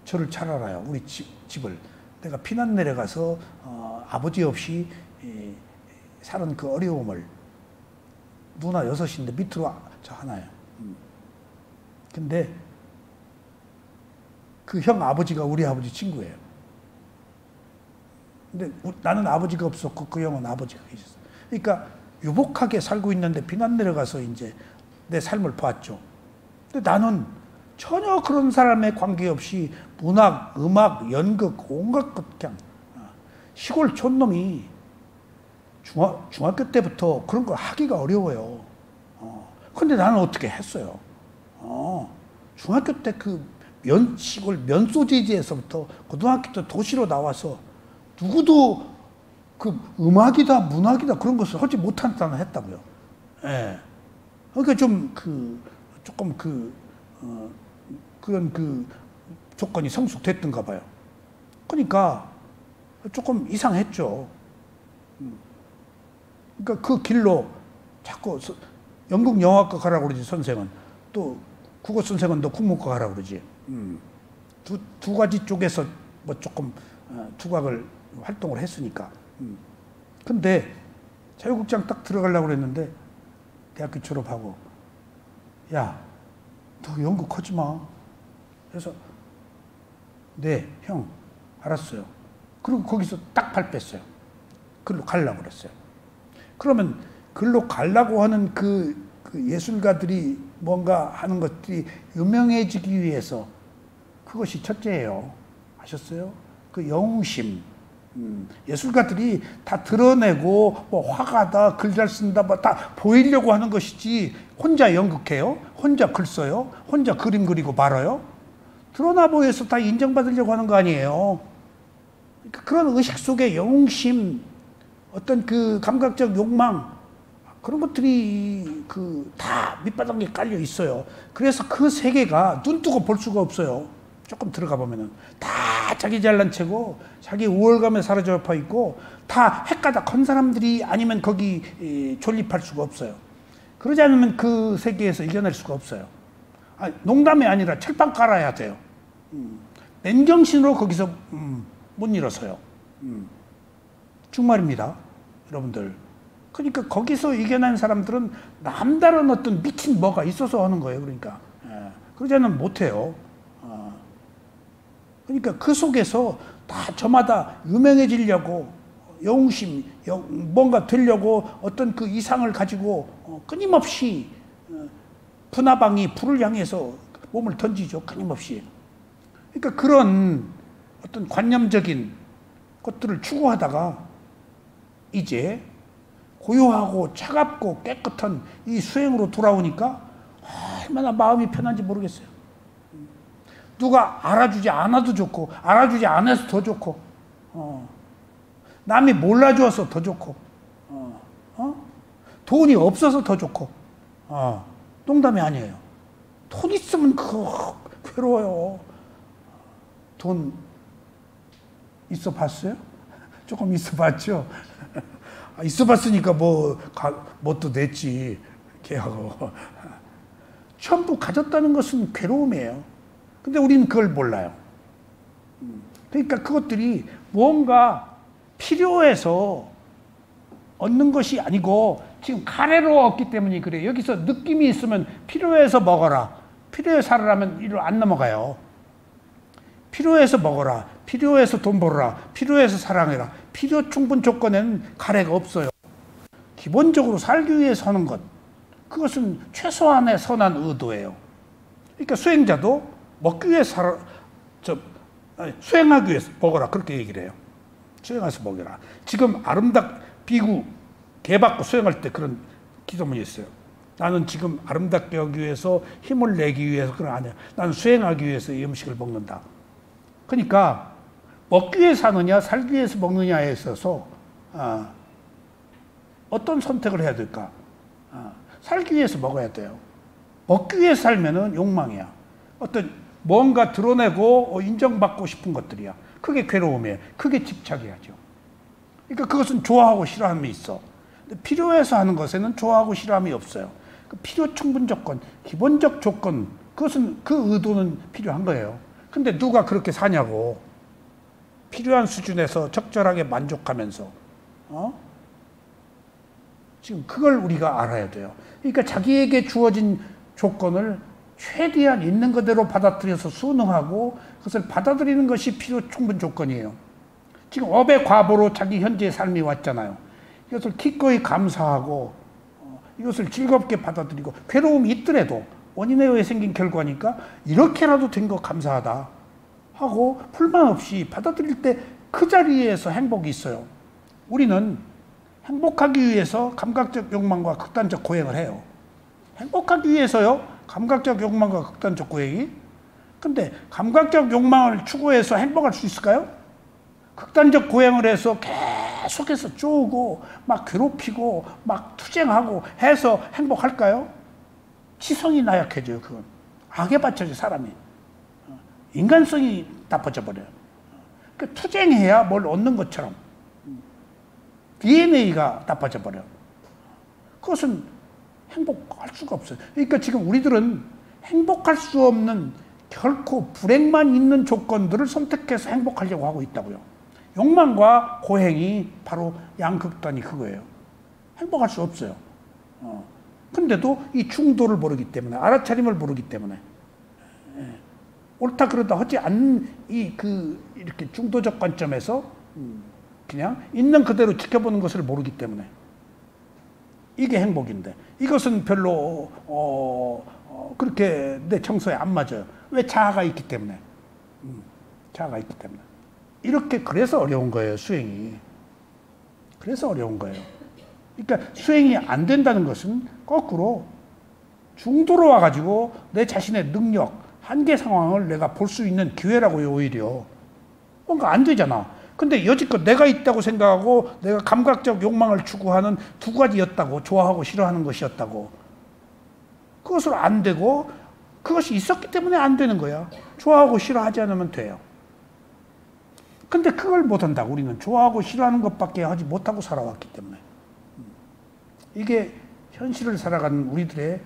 저를 잘 알아요. 우리 집을. 내가 피난 내려가서 아버지 없이 사는 그 어려움을. 누나 6인데 밑으로 저 하나예요. 근데 그 형 아버지가 우리 아버지 친구예요. 근데 나는 아버지가 없었고 그 형은 아버지가 있었어. 그러니까 유복하게 살고 있는데 피난 내려가서 이제 내 삶을 봤죠. 근데 나는 전혀 그런 사람에 관계없이 문학, 음악, 연극, 온갖 것 그냥 시골 촌놈이 중학교 때부터 그런 거 하기가 어려워요. 근데 나는 어떻게 했어요. 중학교 때 그 시골 면소재지에서부터 고등학교 때 도시로 나와서 누구도 그 음악이다, 문학이다 그런 것을 하지 못한다는 했다고요. 예. 그러니까 조금 그런 그 조건이 성숙됐던가 봐요. 그러니까 조금 이상했죠. 그러니까 그 길로 자꾸 연극 영화과 가라고 그러지, 선생은. 또 국어 선생은 너 국문과 가라고 그러지. 두 가지 쪽에서 뭐 조금 두각을 활동을 했으니까. 근데 자유국장 딱 들어가려고 그랬는데 대학교 졸업하고 야, 너 연극 하지 마. 그래서 네, 형, 알았어요. 그리고 거기서 딱 발 뺐어요. 그걸로 가려고 그랬어요. 그러면 글로 가려고 하는 그 예술가들이 뭔가 하는 것들이 유명해지기 위해서 그것이 첫째예요. 아셨어요? 그 영웅심. 예술가들이 다 드러내고 뭐 화가다, 글 잘 쓴다, 뭐 다 보이려고 하는 것이지 혼자 연극해요? 혼자 글 써요? 혼자 그림 그리고 말아요? 드러나 보여서 다 인정받으려고 하는 거 아니에요. 그러니까 그런 의식 속에 영웅심, 어떤 그 감각적 욕망, 그런 것들이 그 다 밑바닥에 깔려 있어요. 그래서 그 세계가 눈 뜨고 볼 수가 없어요. 조금 들어가 보면은 다 자기 잘난 체고 자기 우월감에 사로잡혀 있고 다 헷가닥 한 사람들이 아니면 거기 존립할 수가 없어요. 그러지 않으면 그 세계에서 이겨낼 수가 없어요. 농담이 아니라 철판 깔아야 돼요. 맨정신으로 거기서 못 일어서요. 정말입니다, 여러분들. 그러니까 거기서 이겨낸 사람들은 남다른 어떤 미친 뭐가 있어서 하는 거예요. 그러니까 그러지 않으면 못해요. 그러니까 그 속에서 다 저마다 유명해지려고 영웅심, 뭔가 되려고 어떤 그 이상을 가지고 끊임없이 분화방이 불을 향해서 몸을 던지죠. 끊임없이. 그러니까 그런 어떤 관념적인 것들을 추구하다가 이제 고요하고 차갑고 깨끗한 이 수행으로 돌아오니까 얼마나 마음이 편한지 모르겠어요. 누가 알아주지 않아도 좋고 알아주지 않아서 더 좋고 남이 몰라줘서 더 좋고 돈이 없어서 더 좋고 농담이 아니에요. 돈 있으면 괴로워요. 돈 있어 봤어요? 조금 있어 봤죠? 있어 봤으니까 뭣도 냈지. 걔하고. 전부 가졌다는 것은 괴로움이에요. 근데 우리는 그걸 몰라요. 그러니까 그것들이 뭔가 필요해서 얻는 것이 아니고 지금 가래로 얻기 때문에 그래요. 여기서 느낌이 있으면 필요해서 먹어라. 필요해서 살아라면 이리로 안 넘어가요. 필요해서 먹어라. 필요해서 돈 벌어라. 필요해서 사랑해라. 필요 충분 조건에는 가래가 없어요. 기본적으로 살기 위해서 하는 것. 그것은 최소한의 선한 의도예요. 그러니까 수행자도 먹기 위해서 수행하기 위해서 먹어라. 그렇게 얘기를 해요. 수행해서 먹여라. 지금 비구 개 받고 수행할 때 그런 기도문이 있어요. 나는 지금 아름답게 하기 위해서 힘을 내기 위해서 그런 아니야. 나는 수행하기 위해서 이 음식을 먹는다. 그러니까 먹기 위해서 사느냐 살기 위해서 먹느냐에 있어서 어떤 선택을 해야 될까? 살기 위해서 먹어야 돼요. 먹기 위해서 살면은 욕망이야. 어떤 뭔가 드러내고 인정받고 싶은 것들이야. 그게 괴로움이에요. 그게 집착이야죠. 그러니까 그것은 좋아하고 싫어함이 있어. 근데 필요해서 하는 것에는 좋아하고 싫어함이 없어요. 그 필요 충분 조건, 기본적 조건, 그것은 그 의도는 필요한 거예요. 근데 누가 그렇게 사냐고. 필요한 수준에서 적절하게 만족하면서 지금 그걸 우리가 알아야 돼요. 그러니까 자기에게 주어진 조건을 최대한 있는 그대로 받아들여서 순응하고 그것을 받아들이는 것이 필요 충분 조건이에요. 지금 업의 과보로 자기 현재의 삶이 왔잖아요. 이것을 기꺼이 감사하고 이것을 즐겁게 받아들이고 괴로움이 있더라도 원인에 의해 생긴 결과니까 이렇게라도 된 거 감사하다 하고 불만 없이 받아들일 때 그 자리에서 행복이 있어요. 우리는 행복하기 위해서 감각적 욕망과 극단적 고행을 해요. 행복하기 위해서요. 감각적 욕망과 극단적 고행이. 근데 감각적 욕망을 추구해서 행복할 수 있을까요? 극단적 고행을 해서 계속해서 쪼고 막 괴롭히고 막 투쟁하고 해서 행복할까요? 지성이 나약해져요. 그건 악에 받쳐져 사람이. 인간성이 나빠져 버려요. 그 투쟁해야 뭘 얻는 것처럼 DNA가 나빠져 버려. 그것은 행복할 수가 없어요. 그러니까 지금 우리들은 행복할 수 없는 결코 불행만 있는 조건들을 선택해서 행복하려고 하고 있다고요. 욕망과 고행이 바로 양극단이 그거예요. 행복할 수 없어요. 근데도 이 중도를 모르기 때문에, 알아차림을 모르기 때문에, 옳다 그러다 하지 않는 이렇게 중도적 관점에서 그냥 있는 그대로 지켜보는 것을 모르기 때문에 이게 행복인데 이것은 별로 그렇게 내 청소에 안 맞아요. 왜? 자아가 있기 때문에. 자아가 있기 때문에. 이렇게 그래서 어려운 거예요, 수행이. 그래서 어려운 거예요. 그러니까 수행이 안 된다는 것은 거꾸로 중도로 와가지고 내 자신의 능력, 한계 상황을 내가 볼 수 있는 기회라고요, 오히려. 뭔가 안 되잖아. 근데 여지껏 내가 있다고 생각하고 내가 감각적 욕망을 추구하는 두 가지였다고, 좋아하고 싫어하는 것이었다고. 그것을 안 되고 그것이 있었기 때문에 안 되는 거야. 좋아하고 싫어하지 않으면 돼요. 근데 그걸 못한다고. 우리는 좋아하고 싫어하는 것밖에 하지 못하고 살아왔기 때문에. 이게 현실을 살아가는 우리들의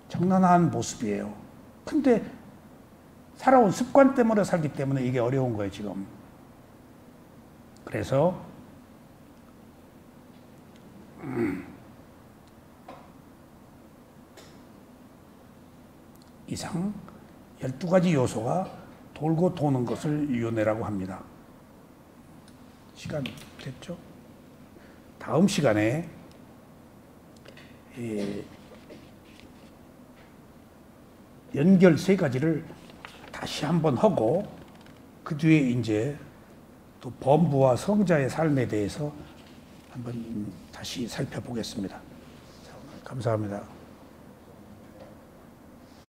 정난한 모습이에요. 근데 살아온 습관 때문에 살기 때문에 이게 어려운 거예요, 지금. 그래서 이상 12가지 요소가 돌고 도는 것을 윤회라고 합니다. 시간 됐죠? 다음 시간에 연결 3가지를 다시 한번 하고 그 뒤에 이제 또 범부와 성자의 삶에 대해서 한번 다시 살펴보겠습니다. 감사합니다.